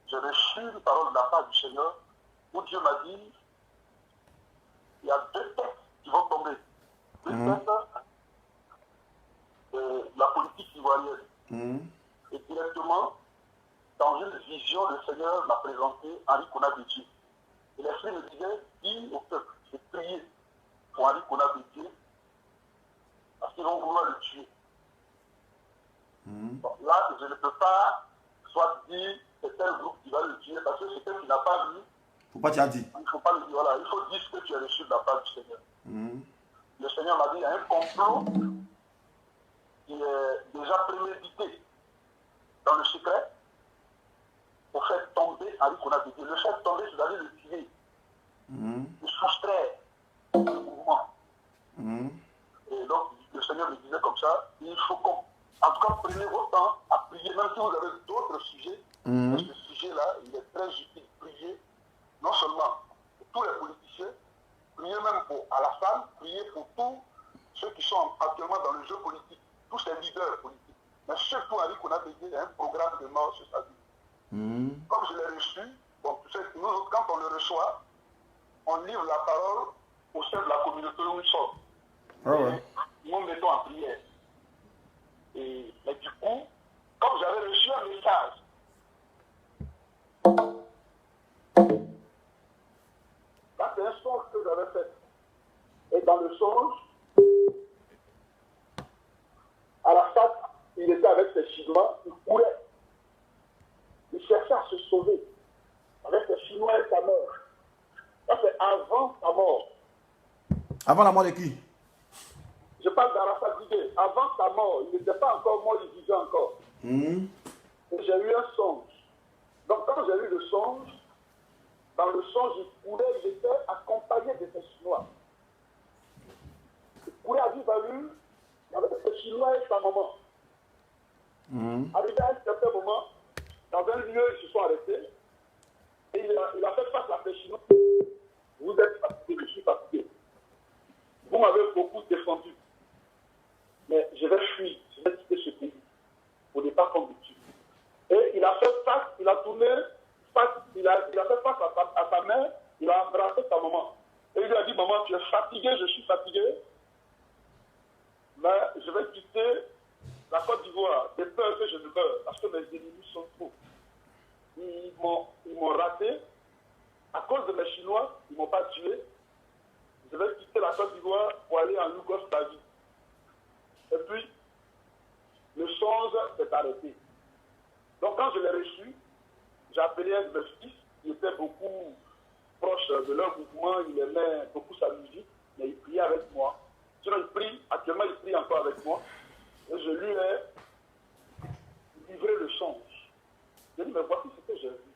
D: j'ai reçu une parole de la part du Seigneur où Dieu m'a dit, il y a 2 têtes qui vont tomber. 2 têtes de la politique ivoirienne. Et directement, dans une vision, le Seigneur m'a présenté Henri Konaté. Et l'Esprit me disait, dis au peuple, c'est prier pour Henri Konaté, parce qu'ils vont vouloir le tuer. Donc là, je ne peux pas soit dire c'est tel groupe qui va le tuer, parce que c'est tel qui n'a pas vu.
B: Faut pas t'y dire.
D: Il ne faut pas le dire, voilà, il faut dire ce que tu as reçu de la part du Seigneur. Le Seigneur m'a dit, il y a un complot qui est déjà prémédité dans le secret pour faire tomber Henri Konaté. Le faire tomber, c'est-à-dire le tuer, le soustraire du mouvement. Et donc, le Seigneur me disait comme ça, il faut qu'on, en tout cas, prenez votre temps à prier, même si vous avez d'autres sujets. Parce que ce sujet-là, il est très utile. Prier, non seulement pour tous les politiciens, prier même à la femme, prier pour tous ceux qui sont actuellement dans le jeu politique, tous ces leaders politiques. Mais surtout, Henri Konaté, il y a un programme de mort sur sa vie. Comme je l'ai reçu, bon, tu sais, nous, quand on le reçoit, on livre la parole au sein de la communauté où nous sommes.
B: Ah ouais.
D: Nous mettons en prière. Mais du coup, comme j'avais reçu un message, là c'est un songe que j'avais fait. Et dans le songe, à la face, il était avec ses Chinois, il courait. Il cherchait à se sauver avec ses Chinois et sa mort. Ça c'est avant sa mort.
B: Avant la mort de qui?
D: Je parle d'Arafat fatigué. Avant sa mort, il n'était pas encore mort, il vivait encore. Et j'ai eu un songe. Donc quand j'ai eu le songe, dans le songe, j'étais accompagné de ces Chinois. Je courais à vive allure, il y avait des Chinois et sa maman. Arrivé à un certain moment, dans un lieu, ils se sont arrêtés. Et il a fait face à ces Chinois. Vous êtes fatigué, je suis fatigué. Vous m'avez beaucoup défendu. Mais je vais fuir, je vais quitter ce pays. Pour ne pas qu'on me tue. Et il a fait face, il a tourné face, il a fait face à sa mère, il a embrassé sa maman. Et il lui a dit, maman, tu es fatigué, je suis fatigué. Mais je vais quitter la Côte d'Ivoire, de peur que je ne meure, parce que mes ennemis sont trop. Ils m'ont raté. À cause de mes Chinois, ils ne m'ont pas tué. Je vais quitter la Côte d'Ivoire pour aller en Yougoslavie. Et puis, le songe s'est arrêté. Donc quand je l'ai reçu, j'ai appelé un de mes fils, qui était beaucoup proche de leur mouvement, il aimait beaucoup sa musique, mais il priait avec moi. Sinon, actuellement il prie encore avec moi. Et je lui ai livré le songe. Je lui ai dit, mais voici ce que j'ai vu.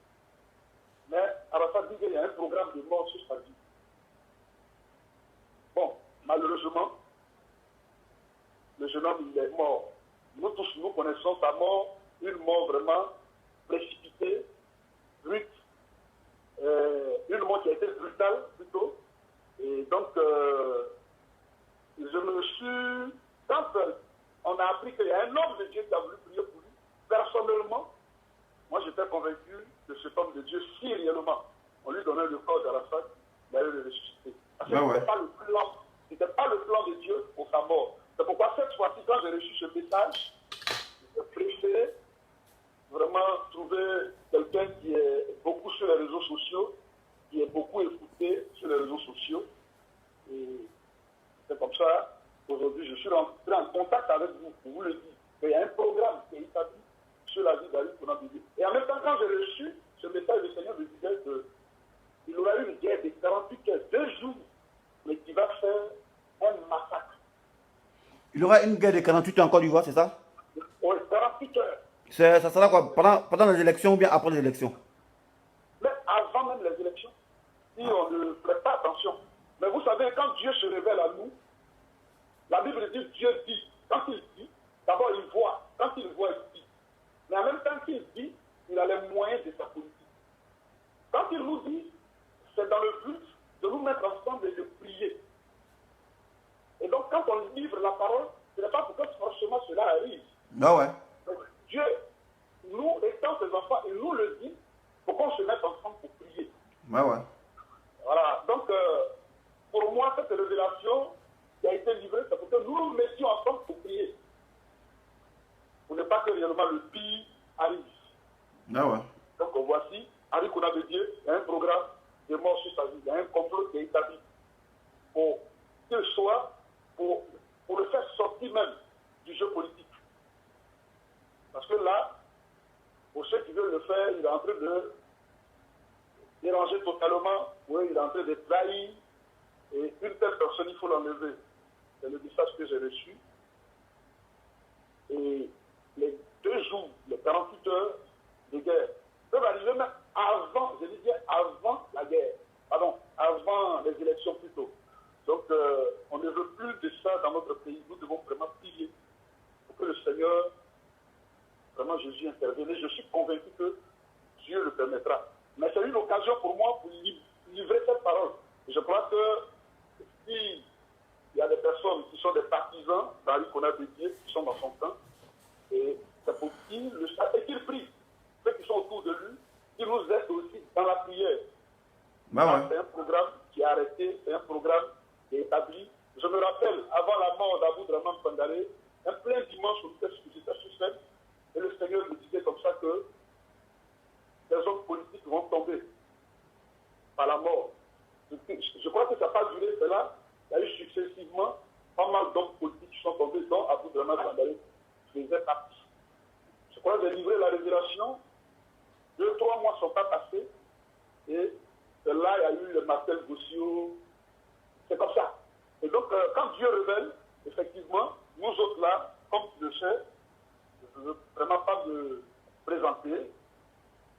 D: Mais Arafat dit qu'il y a un programme de mort sur sa vie. Bon, malheureusement, le jeune homme, il est mort. Nous tous, nous connaissons sa mort, une mort vraiment précipitée, brute, une mort qui a été brutale plutôt. Et donc, je me suis... Quand on a appris qu'il y a un homme de Dieu qui a voulu prier pour lui, personnellement, moi j'étais convaincu que cet homme de Dieu, si réellement on lui donnait le corps d'Arafat, il allait le ressusciter. Parce que ce n'était pas le plan de Dieu pour sa mort. C'est pourquoi cette fois-ci, quand j'ai reçu ce message, j'ai préféré vraiment trouver quelqu'un qui est beaucoup sur les réseaux sociaux, qui est beaucoup écouté sur les réseaux sociaux. Et c'est comme ça, aujourd'hui, je suis rentré en contact avec vous, pour vous le dire. Il y a un programme qui est établi sur la vie d'Ali Kounabidi. Et en même temps, quand j'ai reçu ce message, le Seigneur me disait qu'il aura eu une guerre de 48 heures, 2 jours, mais qui va faire un massacre.
B: Il y aura une guerre de 48 heures en Côte d'Ivoire, c'est ça?
D: Oui, 48 heures.
B: Ça sera quoi? Pendant les élections ou bien après les élections?
D: Mais avant même les élections, si on ne prête pas attention. Mais vous savez, quand Dieu se révèle à nous, la Bible dit, Dieu dit, quand il dit, d'abord il voit, quand il voit, il dit. Mais en même temps qu'il dit, il a les moyens de sa politique. Quand il nous dit, c'est dans le but de nous mettre ensemble et de prier. Et donc quand on livre la parole, ce n'est pas pour que forcément cela arrive.
B: Ah ouais.
D: Donc, Dieu, nous étant ses enfants, il nous le dit pour qu'on se mette ensemble pour prier.
B: Ah ouais.
D: Voilà, donc pour moi, cette révélation qui a été livrée, c'est pour que nous nous mettions ensemble pour prier. Pour ne pas que réellement le pire arrive.
B: Ah ouais.
D: Donc voici, Henri Kounabedi, il y a un programme de mort sur sa vie, il y a un complot qui est établi pour qu'il soit, pour le faire sortir même du jeu politique. Parce que là, pour ceux qui veulent le faire, il est en train de déranger totalement, oui, il est en train de trahir, et une telle personne, il faut l'enlever. C'est le message que j'ai reçu. Et les 2 jours, les 48 heures de guerre, peuvent arriver même avant, je dis bien avant la guerre, pardon, avant les élections plutôt. Donc, on ne veut plus de ça dans notre pays. Nous devons vraiment prier pour que le Seigneur, vraiment Jésus intervienne. Et je suis convaincu que Dieu le permettra. Mais c'est une occasion pour moi pour livrer cette parole. Et je crois que s'il y a des personnes qui sont des partisans d'Henri Kounabedi, qui sont dans son camp, et c'est pour qu'ils le savent et qu'ils prient. Ceux qui sont autour de lui, qu'ils nous aident aussi dans la prière.
B: Ah ouais.
D: C'est un programme qui est arrêté, c'est un programme qui est établi. Je me rappelle, avant la mort d'Abou Draman Pandare, un plein dimanche où j'étais sur scène, et le Seigneur me disait comme ça que les hommes politiques vont tomber par la mort. Je crois que ça n'a pas duré, c'est là. Il y a eu successivement pas mal d'hommes politiques qui sont tombés, dont Abou Draman Pandare faisait partie. Je crois que j'ai livré la révélation. 2-3 mois ne sont pas passés. Et là, il y a eu le Marcel Gossio. C'est comme ça. Et donc, quand Dieu révèle, effectivement, nous autres là, comme tu le sais, je ne veux vraiment pas me présenter,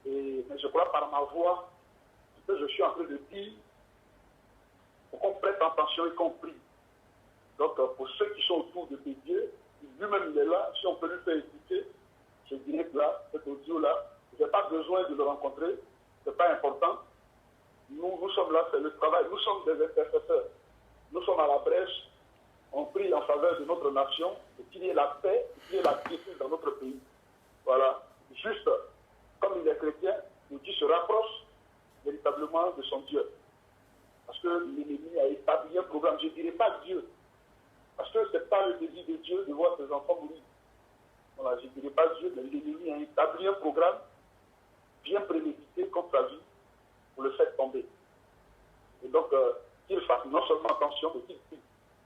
D: mais je crois par ma voix, ce que je suis en train de dire, pour qu'on prête attention et qu'on prie. Donc, pour ceux qui sont autour de Dieu, lui-même il est là, si on peut lui faire écouter, je dirais que là, cet audio-là, je n'ai pas besoin de le rencontrer, ce n'est pas important. Nous sommes là, c'est le travail, nous sommes des intercesseurs. Nous sommes à la brèche, on prie en faveur de notre nation, et qu'il y ait la paix, et qu'il y ait la quiétude dans notre pays. Voilà. Juste, comme il est chrétien, Dieu se rapproche véritablement de son Dieu. Parce que l'ennemi a établi un programme, je ne dirais pas Dieu, parce que ce n'est pas le désir de Dieu de voir ses enfants mourir. Voilà, je ne dirais pas Dieu, mais l'ennemi a établi un programme bien prémédité contre sa vie pour le faire tomber. Et donc, qu'il fasse non seulement attention, mais qu'il prie.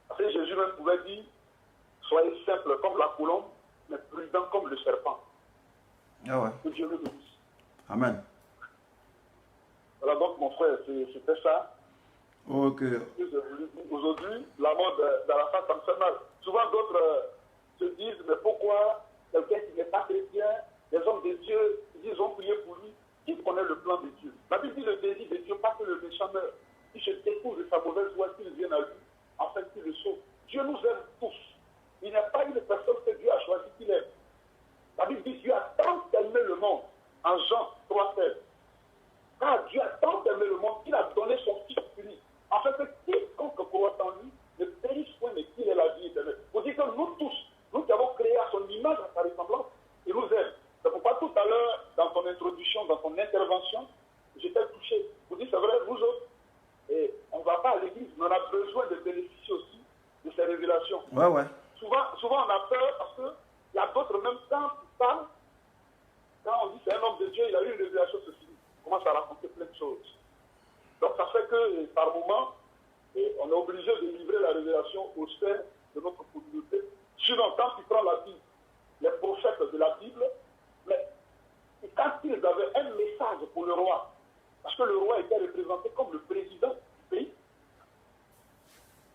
D: Parce que Jésus même pouvait dire, soyez simple comme la colombe, mais prudent comme le serpent.
B: Ah ouais.
D: Que Dieu le bénisse.
B: Amen.
D: Voilà donc mon frère, c'était ça.
B: Ok.
D: Aujourd'hui, la mort d'Arafat, ça me fait mal. Souvent d'autres se disent, mais pourquoi quelqu'un qui n'est pas chrétien, les hommes de Dieu, ils ont prié pour lui, qui connaît le plan de Dieu. La Bible dit le désir de Dieu, pas que le méchant meurt. Il se découvre de sa mauvaise voie, qu'il vienne à lui, afin qu'il le sauve. Dieu nous aime tous. Il n'y a pas une personne que Dieu a choisi qu'il aime. La Bible dit Dieu a tant aimé le monde, en Jean 3,16. Car Dieu a tant aimé le monde qu'il a donné son Fils unique, afin que quiconque croit en lui ne périsse point, mais qu'il ait la vie éternelle. Vous dites que nous tous, nous qui avons créé à son image, à sa ressemblance, il nous aime. C'est pourquoi tout à l'heure, dans ton introduction, dans ton intervention, j'étais touché. Vous dites, c'est vrai, nous autres, et on ne va pas à l'église, mais on a besoin de bénéficier aussi de ces révélations.
B: Ouais, ouais.
D: Souvent, on a peur parce qu'il y a d'autres, même quand ils parlent, quand on dit c'est un homme de Dieu, il a eu une révélation, ceci, on commence à raconter plein de choses. Donc ça fait que par moment, on est obligé de livrer la révélation au sein de notre communauté. Sinon, quand tu prends la Bible, les prophètes de la Bible, mais quand ils avaient un message pour le roi, parce que le roi était représenté comme le président du pays,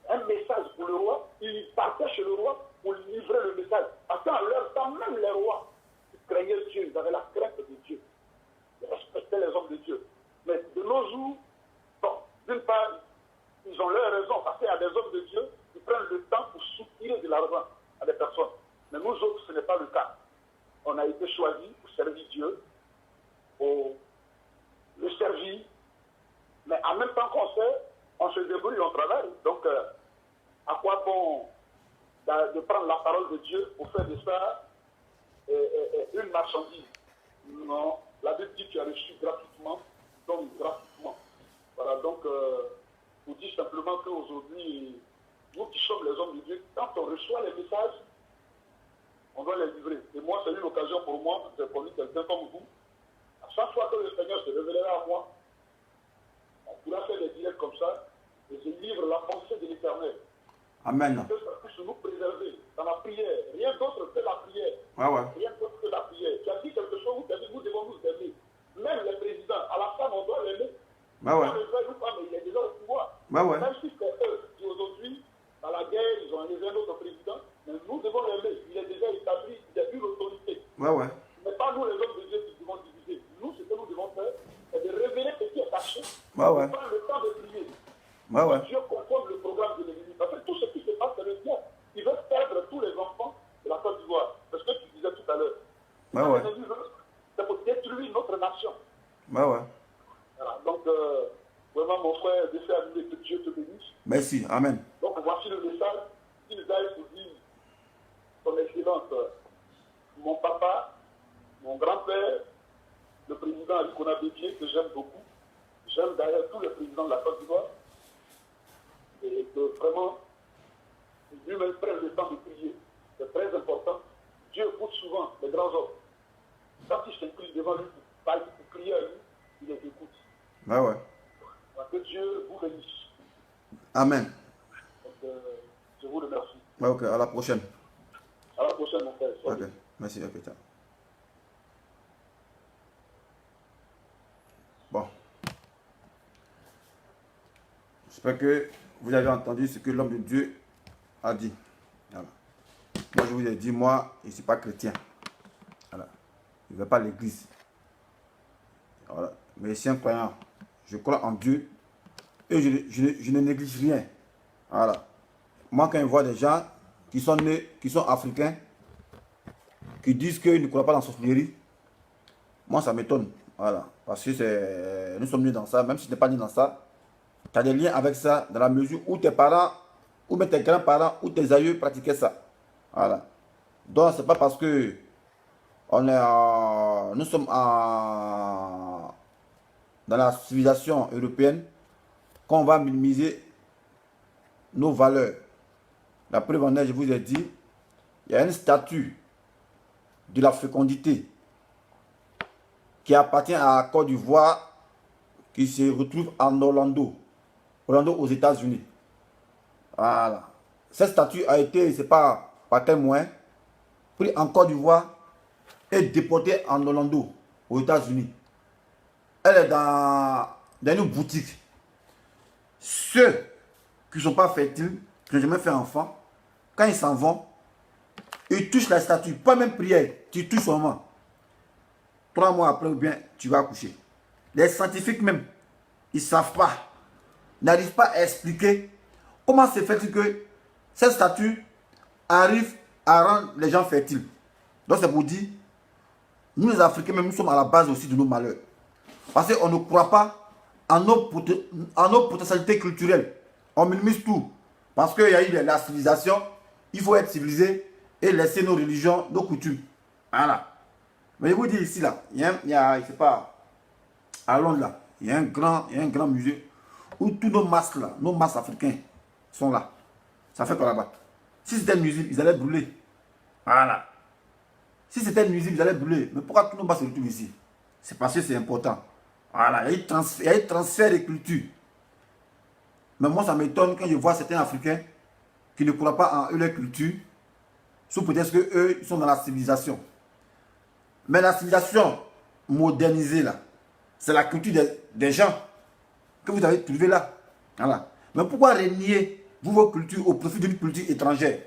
D: un message pour le roi, il partait chez le roi pour livrer le message. Parce qu'en leur temps, même les rois, ils craignaient Dieu, ils avaient la crainte de Dieu. Ils respectaient les hommes de Dieu. Mais de nos jours, bon, d'une part, ils ont leur raison, parce qu'il y a des hommes de Dieu qui prennent le temps pour soutirer de l'argent à des personnes. Mais nous autres, ce n'est pas le cas. On a été choisis pour servir Dieu, pour le servir, mais en même temps qu'on sait, on se débrouille, on travaille. Donc, à quoi bon de prendre la parole de Dieu pour faire de ça une marchandise? Non, la Bible dit que tu as reçu gratuitement, donc gratuitement. Voilà, donc, vous dites simplement qu'aujourd'hui, nous qui sommes les hommes de Dieu, quand on reçoit les messages, on doit les livrer. Et moi, c'est une occasion pour moi de connaître quelqu'un comme vous. À chaque fois que le Seigneur se révélera à moi, on pourra faire des directs comme ça, et je livre la pensée de l'Éternel.
B: Amen.
D: Que ça puisse nous préserver dans la prière. Rien d'autre que la prière.
B: Ouais, ouais.
D: Rien d'autre que la prière. Tu as dit quelque chose, vous avez dit, nous devons nous aimer. Même les présidents, à la fin, on doit l'aimer.
B: Ouais, ouais.
D: On le veut ou pas, mais il est déjà au pouvoir.
B: Ouais, ouais.
D: Même si c'est eux qui aujourd'hui, dans la guerre, ils ont élevé un autre président, mais nous devons l'aimer. Il est déjà établi, il a eu l'autorité.
B: Ouais, ouais.
D: Mais pas nous, les hommes de Dieu, qui devons diviser. Nous, ce que nous devons faire, c'est de révéler ce qui est caché.
B: Ouais, ouais.
D: Prendre le temps de prier.
B: Ouais, ouais.
D: Dieu conforme le programme de l'ennemi. Parce que tout ce qui se passe, c'est le diable. Il veut perdre tous les enfants de la Côte d'Ivoire. C'est ce que tu disais tout à l'heure.
B: Ouais, ouais.
D: C'est pour détruire notre nation.
B: Ouais, ouais.
D: Voilà. Donc, vraiment, mon frère, j'essaie à lui que Dieu te bénisse.
B: Merci. Amen.
D: Donc, voici le message. S'ils aillent pour dire, son excellence, mon papa, mon grand-père, le président Ali Konabédié, que j'aime beaucoup. J'aime d'ailleurs tous les présidents de la Côte d'Ivoire. Et que vraiment, lui-même prenne le temps de prier. C'est très important. Dieu écoute souvent les grands hommes. Quand ils s'inclinent devant lui pour prier à lui, il les écoute.
B: Ouais, ouais.
D: Que Dieu vous bénisse.
B: Amen.
D: Donc, je vous remercie.
B: Ouais, ok. À la prochaine.
D: À la prochaine, mon frère.
B: Ok. Merci. Ok, ciao. Bon. J'espère que vous avez entendu ce que l'homme de Dieu a dit. Voilà. Moi, je vous ai dit, moi, je ne suis pas chrétien. Voilà. Je ne vais pas à l'église. Voilà. Mais je suis un croyant. Je crois en Dieu. Et je ne néglige rien. Voilà. Moi, quand je vois des gens qui sont nés, qui sont africains, qui disent qu'ils ne croient pas dans la sorcellerie, moi, ça m'étonne. Voilà. Parce que nous sommes nés dans ça. Même si tu n'es pas né dans ça, tu as des liens avec ça dans la mesure où tes parents, ou même tes grands-parents, ou tes aïeux pratiquaient ça. Voilà. Donc, c'est pas parce que nous sommes dans la civilisation européenne qu'on va minimiser nos valeurs. La preuve en est, je vous ai dit, il y a une statue de la fécondité qui appartient à la Côte d'Ivoire qui se retrouve en Orlando aux États-Unis. Voilà. Cette statue a été, je ne sais pas par quel moyen, pris en Côte d'Ivoire et déportée en Orlando aux États-Unis. Elle est dans une boutique. Ceux qui ne sont pas fertiles, qui n'ont jamais fait enfant, quand ils s'en vont, ils touchent la statue, pas même prière, tu touches seulement. 3 mois après, ou bien tu vas accoucher. Les scientifiques même, ils ne savent pas, n'arrivent pas à expliquer comment se fait-il que cette statue arrive à rendre les gens fertiles. Donc c'est pour dire, nous les Africains, même nous sommes à la base aussi de nos malheurs. Parce qu'on ne croit pas en nos potentialités culturelles. On minimise tout. Parce qu'il y a eu la civilisation, il faut être civilisé et laisser nos religions, nos coutumes. Voilà. Mais je vous dis ici, là, il y a je sais pas, à Londres, là, il y a un grand musée où tous nos masques, là, nos masques africains sont là. Ça fait quoi là-bas? Si c'était nuisible, ils allaient brûler. Voilà. Si c'était nuisible, ils allaient brûler. Mais pourquoi tous nos masques se retrouvent ici? C'est parce que c'est important. Voilà, il y a eu transfert de culture. Mais moi, ça m'étonne quand je vois certains Africains qui ne croient pas en eux, leur culture, sous prétexte qu'eux, ils sont dans la civilisation. Mais la civilisation modernisée, là, c'est la culture des gens que vous avez trouvée là. Voilà. Mais pourquoi renier vos cultures au profit d'une culture étrangère?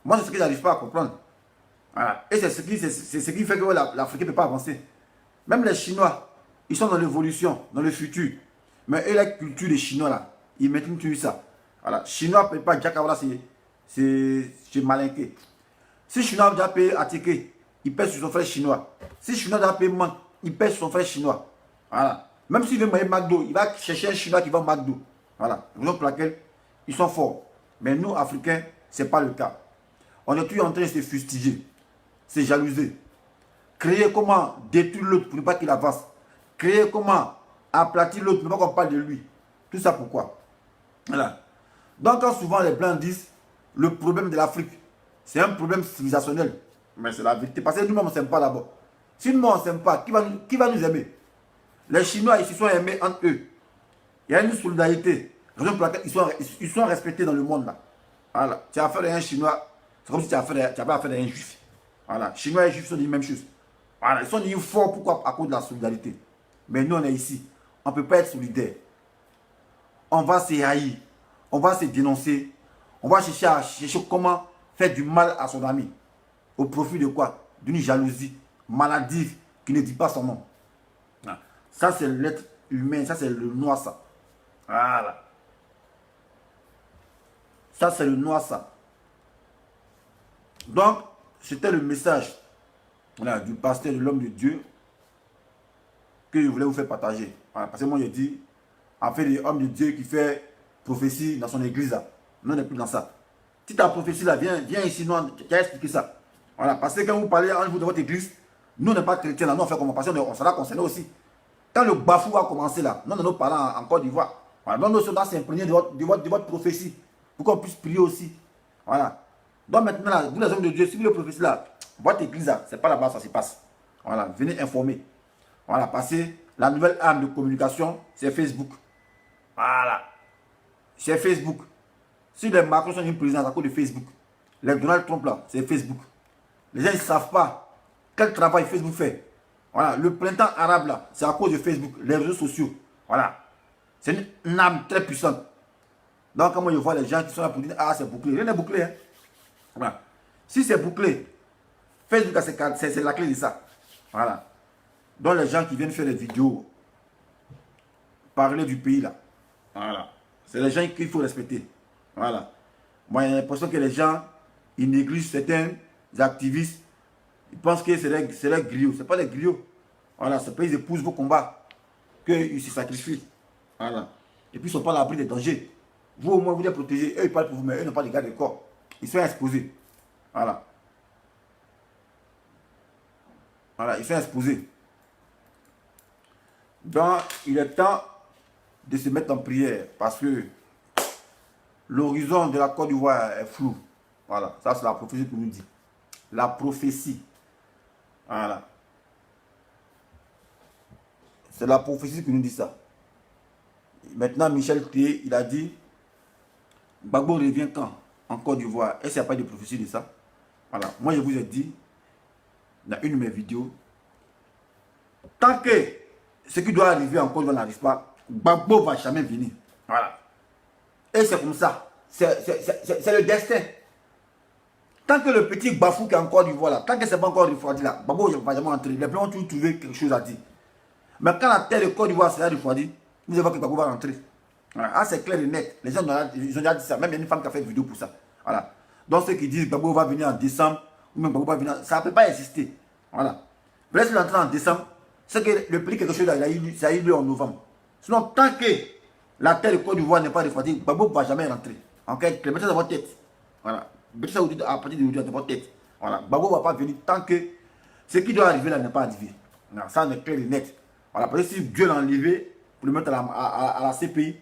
B: Moi, c'est ce que je n'arrive pas à comprendre. Voilà. Et c'est ce qui fait que l'Afrique ne peut pas avancer. Même les Chinois, ils sont dans l'évolution, dans le futur. Mais eux, la culture des Chinois, là, ils mettent tout ça. Voilà. Chinois ne peut pas Jack, voilà, c'est malinqué. Si Chinois a déjà payé Atike, il paie sur son frère chinois. Si Chinois a déjà payé Man, il paie sur son frère chinois. Voilà. Même s'il veut manger McDo, il va chercher un Chinois qui vend McDo. Voilà. Raison pour laquelle ils sont forts. Mais nous, Africains, ce n'est pas le cas. On est toujours en train de se fustiger, se jalouser. Créer comment détruire l'autre pour ne pas qu'il avance. Créer comment aplatir l'autre pour ne pas qu'on parle de lui. Tout ça pourquoi? Voilà. Donc quand souvent les Blancs disent le problème de l'Afrique, c'est un problème civilisationnel. Mais c'est la vérité. Parce que nous-mêmes, on ne s'aime pas d'abord. Si nous, on ne s'aime pas, qui va nous aimer? Les Chinois, ils se sont aimés entre eux. Il y a une solidarité. Raison pour laquelle ils sont respectés dans le monde là. Voilà. Tu as affaire à un Chinois, c'est comme si tu avais affaire à un Juif. Voilà. Chinois et Juifs sont dit la même chose. Voilà. Ils sont dit forts, pourquoi? À cause de la solidarité. Mais nous, on est ici. On ne peut pas être solidaire. On va se haïr. On va se dénoncer. On va chercher comment faire du mal à son ami. Au profit de quoi? D'une jalousie maladive qui ne dit pas son nom. Ça, c'est l'être humain. Ça, c'est le noir, ça. Voilà. Ça, c'est le noir, ça. Donc, c'était le message du pasteur de l'homme de Dieu que je voulais vous faire partager. Voilà, parce que moi, j'ai dit, en fait, l'homme de Dieu qui fait prophétie dans son église, là. Nous, on n'est plus dans ça. Si ta prophétie, là, viens ici, nous, tu as expliqué ça. Voilà, parce que quand vous parlez en vous de votre église, nous, on n'est pas chrétiens, là, nous, on fait comment? Parce qu'on sera concerné aussi. Quand le bafou va commencer, là, nous, nos parents en Côte d'Ivoire, voilà, donc nous, on doit s'imprégner de votre prophétie, pour qu'on puisse prier aussi. Voilà. Donc maintenant, là, vous les hommes de Dieu, si vous le prophétie, là, votre église, là, c'est pas là-bas, ça se passe. Voilà, venez informer. Voilà, parce que la nouvelle arme de communication, c'est Facebook. Voilà. C'est Facebook. Si les Macron sont une présidence à cause de Facebook, les Donald Trump, là, c'est Facebook. Les gens, ils ne savent pas quel travail Facebook fait. Voilà, le printemps arabe, là, c'est à cause de Facebook, les réseaux sociaux. Voilà. C'est une arme très puissante. Donc, quand moi, je vois les gens qui sont là pour dire, ah, c'est bouclé. Rien n'est bouclé. Hein. Voilà. Si c'est bouclé, Facebook, c'est la clé de ça. Voilà. Donc les gens qui viennent faire des vidéos, parler du pays là. Voilà. C'est les gens qu'il faut respecter. Voilà. Moi, j'ai l'impression que les gens, ils négligent certains activistes. Ils pensent que c'est les griots. Ce n'est pas les griots. Voilà. C'est pas ils épousent vos combats. Qu'ils se sacrifient. Voilà. Et puis ils ne sont pas à l'abri des dangers. Vous, au moins, vous les protégez. Eux, ils parlent pour vous, mais eux n'ont pas de garde de corps. Ils sont exposés. Voilà. Voilà, ils sont exposés. Donc, il est temps de se mettre en prière parce que l'horizon de la Côte d'Ivoire est flou. Voilà, ça c'est la prophétie qui nous dit. La prophétie. Voilà. C'est la prophétie qui nous dit ça. Maintenant, Michel T, il a dit, Gbagbo revient quand en Côte d'Ivoire? Est-ce qu'il n'y a pas de prophétie de ça? Voilà, moi je vous ai dit, dans une de mes vidéos, tant que ce qui doit arriver en Côte d'Ivoire n'arrive pas, Gbagbo ne va jamais venir. Voilà. Et c'est comme ça. C'est le destin. Tant que le petit Bafou qui est en Côte d'Ivoire là, tant que c'est pas encore refroidi là, Gbagbo ne va jamais entrer. Les Blancs ont toujours trouvé quelque chose à dire. Mais quand la terre de Côte d'Ivoire sera refroidie, vous allez voir que Gbagbo va rentrer. Voilà. Ah, c'est clair et net. Les gens ils ont déjà dit ça. Même il y a une femme qui a fait une vidéo pour ça. Voilà. Donc ceux qui disent que Gbagbo va venir en décembre, ou même Gbagbo va venir, ça ne peut pas exister. Voilà. Peut-être qu'il entre en décembre, c'est que le prix quelque chose là, ça a eu lieu en novembre. Sinon, tant que la terre de Côte d'Ivoire n'est pas refroidie, Gbagbo ne va jamais rentrer. En fait, mettez ça dans votre tête. Voilà. Mettez ça à partir d'aujourd'hui dans votre tête. Voilà. Gbagbo ne va pas venir tant que ce qui doit arriver là n'est pas arrivé. Non, ça n'est clair et net. Voilà. Parce que si Dieu l'a enlevé pour le mettre à la CPI,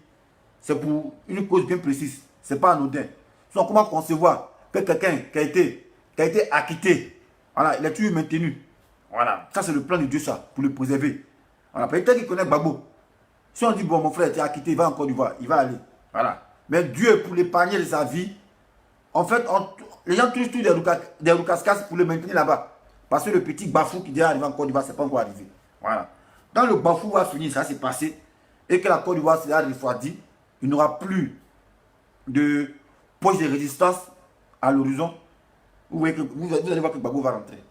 B: c'est pour une cause bien précise. Ce n'est pas anodin. Sinon, comment concevoir que quelqu'un qui a été acquitté, voilà, il est toujours maintenu. Voilà. Ça, c'est le plan de Dieu, ça, pour le préserver. Voilà. Peut-être qu'il connaît Gbagbo. Si on dit, bon, mon frère était acquitté, il va en Côte d'Ivoire, il va aller. Voilà. Mais Dieu, pour l'épargner de sa vie, en fait, les gens touchent tous des roucascas pour le maintenir là-bas. Parce que le petit Bafou qui devait arriver en Côte d'Ivoire, ce n'est pas encore arrivé. Voilà. Quand le Bafou va finir, ça s'est passé, et que la Côte d'Ivoire sera refroidie, il n'y aura plus de poche de résistance à l'horizon. Vous allez voir que Gbagbo va rentrer.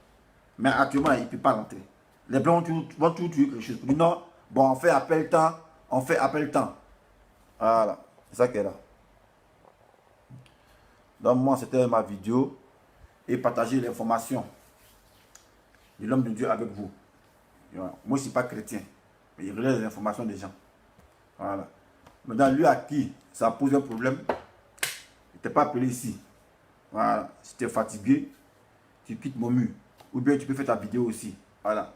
B: Mais actuellement, il ne peut pas rentrer. Les Blancs vont toujours tuer quelque chose. Pour dire non, bon, on fait appel temps, on fait appel temps. Voilà, c'est ça qui est là. Donc moi, c'était ma vidéo. Et partager l'information de l'homme de Dieu avec vous. Moi, je ne suis pas chrétien. Mais il relève les informations des gens. Voilà. Maintenant, lui à qui ça pose un problème, il n'était pas appelé ici. Voilà. Si tu es fatigué, tu quittes mon mur. Ou bien tu peux faire ta vidéo aussi. Voilà.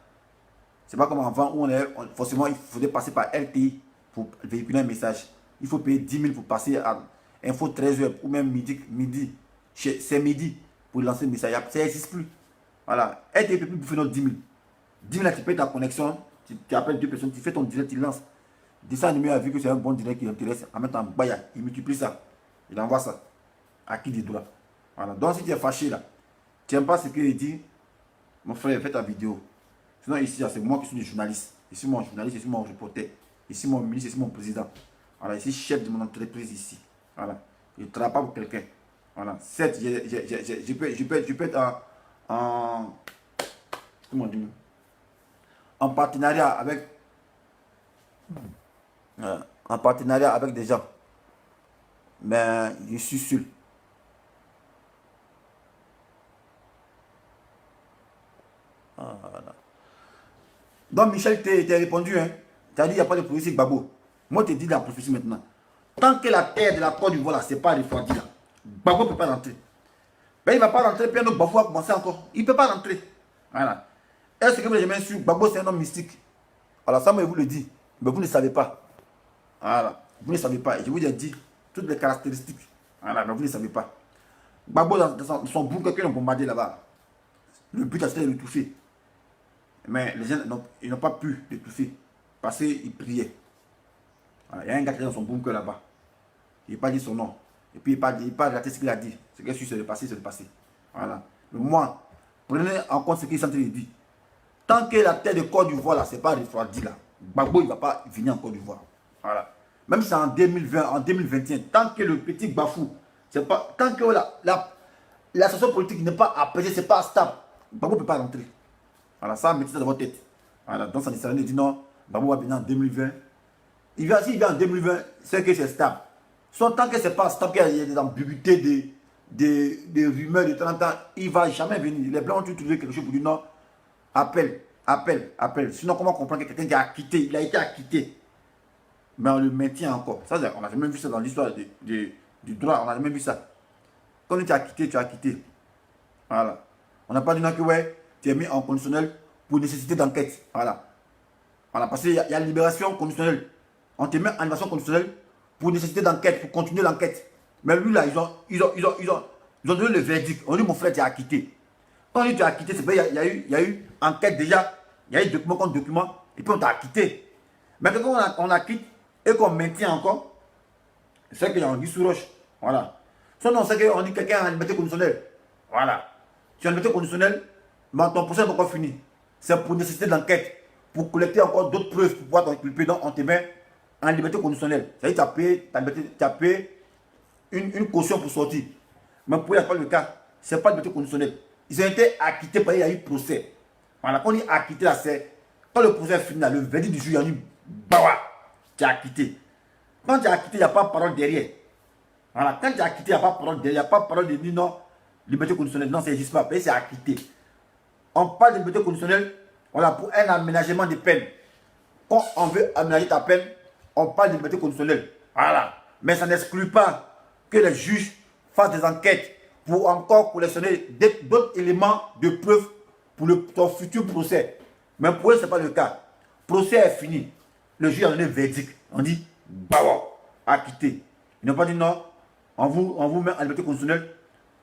B: C'est pas comme avant où forcément il faudrait passer par LTI pour véhiculer un message. Il faut payer 10 000 pour passer à info 13h ou même midi. C'est midi pour lancer le message. Ça n'existe plus. Voilà. LTI peut plus bouffer notre 10 000. 10 000 là, tu payes ta connexion, tu appelles deux personnes, tu fais ton direct, tu lances. Dessin numéro a vu que c'est un bon direct qui l'intéresse. En même temps, il multiplie ça. Il envoie ça. À qui des droits. Voilà. Donc si tu es fâché là, tu n'aimes pas ce qu'il dit, mon frère, fais ta vidéo. Sinon ici, c'est moi qui suis le journaliste. Ici, mon journaliste, ici, mon reporter. Ici, mon ministre, ici, mon président. Voilà, ici, chef de mon entreprise ici. Voilà. Je ne travaille pas pour quelqu'un. Voilà. Certes, je peux être comment dire, en partenariat avec des gens. Mais je suis seul. Voilà. Donc Michel t'a répondu, hein. Tu as dit qu'il n'y a pas de prophétie Gbagbo. Moi je te dis la prophétie maintenant. Tant que la terre de la Côte d'Ivoire, c'est pas refroidi là, Gbagbo ne peut pas rentrer. Ben, il ne va pas rentrer, puis un autre Bafou va commencer encore. Il ne peut pas rentrer. Voilà. Est-ce que vous avez jamais su, Gbagbo c'est un homme mystique. Alors ça, moi je vous le dis. Mais vous ne savez pas. Voilà. Vous ne savez pas. Et je vous ai dit toutes les caractéristiques. Voilà, mais vous ne savez pas. Gbagbo dans son bunker qu'ils ont bombardé là-bas. Le but c'était de l'étouffer. Mais les gens n'ont pas pu l'étouffer. Parce qu'ils priaient. Voilà. Il y a un gars qui est dans son bunker là-bas. Il n'a pas dit son nom. Et puis il n'a pas relaté ce qu'il a dit. Ce qu'il a su, c'est le passé, c'est le passé. Voilà. Mais moi, prenez en compte ce qu'il est en train de dire. Tant que la terre de Côte d'Ivoire, là, c'est pas refroidi là. Gbagbo, il ne va pas venir en Côte d'Ivoire. Voilà. Même si c'est en 2020, en 2021, tant que le petit Bafou, c'est pas, tant que la situation politique n'est pas apaisée, c'est pas stable. Babou ne peut pas rentrer. Voilà, ça, mettez ça dans votre tête. Voilà, dans son histoire, il dit non, Babou va venir en 2020. S'il vient en 2020, c'est que c'est stable. Sans tant que c'est pas stable, qu'il y a des ambiguïtés, des rumeurs de 30 ans, il ne va jamais venir. Les Blancs ont trouvé quelque chose pour dire non, appel. Sinon, comment comprendre que quelqu'un qui a quitté, il a été acquitté, mais on le maintient encore. Ça, on n'a jamais vu ça dans l'histoire du droit, on n'a jamais vu ça. Quand tu as quitté, tu as quitté. Voilà. On n'a pas dit non que ouais, tu es mis en conditionnel pour nécessité d'enquête. Voilà. Parce qu'il y a libération conditionnelle. On te met en libération conditionnelle pour nécessité d'enquête, pour continuer l'enquête. Mais lui là, ils ont donné le verdict. On dit mon frère, tu as quitté. Quand on dit tu as quitté, c'est parce qu'il y a eu enquête déjà, il y a eu document contre document, et puis on t'a quitté. Mais quand on acquitte et qu'on maintient encore, c'est qu'il y a un guise sous roche. Voilà. Sinon, c'est qu'on dit quelqu'un a en liberté conditionnelle. Voilà. Tu es en liberté conditionnelle, mais ton procès n'est pas encore fini. C'est pour nécessité d'enquête, pour collecter encore d'autres preuves pour pouvoir t'inculper. Donc, on te met en liberté conditionnelle. C'est-à-dire que tu as payé une caution pour sortir. Mais pour ce pas le cas. Ce n'est pas liberté conditionnelle. Ils ont été acquittés parce qu'il y a eu procès. Voilà. Quand on dit acquitté, là, c'est quand le procès est fini, là, le verdict du juge, il y a eu bawa. Tu es acquitté. Quand tu es acquitté, il n'y a pas de parole derrière. Voilà. Quand tu es acquitté, il n'y a pas de parole derrière. Il n'y a pas de parole de dire non, liberté conditionnelle. Non, ça n'existe pas. C'est acquitté. On parle de liberté conditionnelle, voilà, pour un aménagement de peine. Quand on veut aménager ta peine, on parle de liberté conditionnelle. Voilà. Mais ça n'exclut pas que les juges fassent des enquêtes pour encore collectionner d'autres éléments de preuve pour ton futur procès. Mais pour eux, ce n'est pas le cas. Le procès est fini. Le juge a donné verdict. On dit, bawa, acquitté. Ils n'ont pas dit non, on vous met en liberté conditionnelle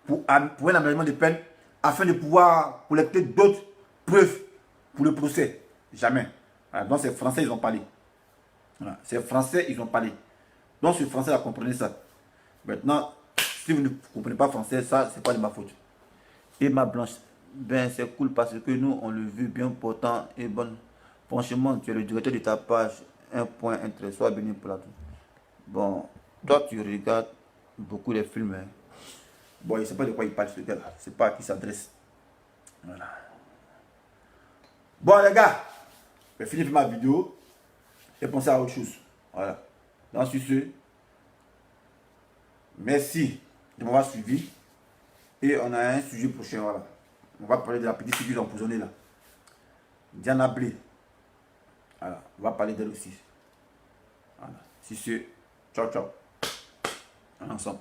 B: pour un aménagement de peine afin de pouvoir collecter d'autres preuves pour le procès. Jamais. Voilà. Donc, ces Français, ils ont parlé. Voilà. Ces Français, ils ont parlé. Donc, ces Français, là, comprenez ça. Maintenant, si vous ne comprenez pas français, ça, c'est pas de ma faute. Et ma blanche, ben, c'est cool parce que nous, on le veut bien portant et bon. Franchement, tu es le directeur de ta page. Un point, un trait, sois béni pour la tout. Bon, toi, tu regardes beaucoup les films. Hein. Bon, il ne sait pas de quoi il parle, ce gars-là. C'est pas à qui s'adresse. Voilà. Bon, les gars, je vais finir ma vidéo et penser à autre chose. Voilà. Donc, sur ce, merci de m'avoir suivi. Et on a un sujet prochain. Voilà. On va parler de la petite figure empoisonnée là. Diana Blé. Voilà. On va parler d'elle aussi. Voilà. Sur ce, ciao, ciao. Ensemble.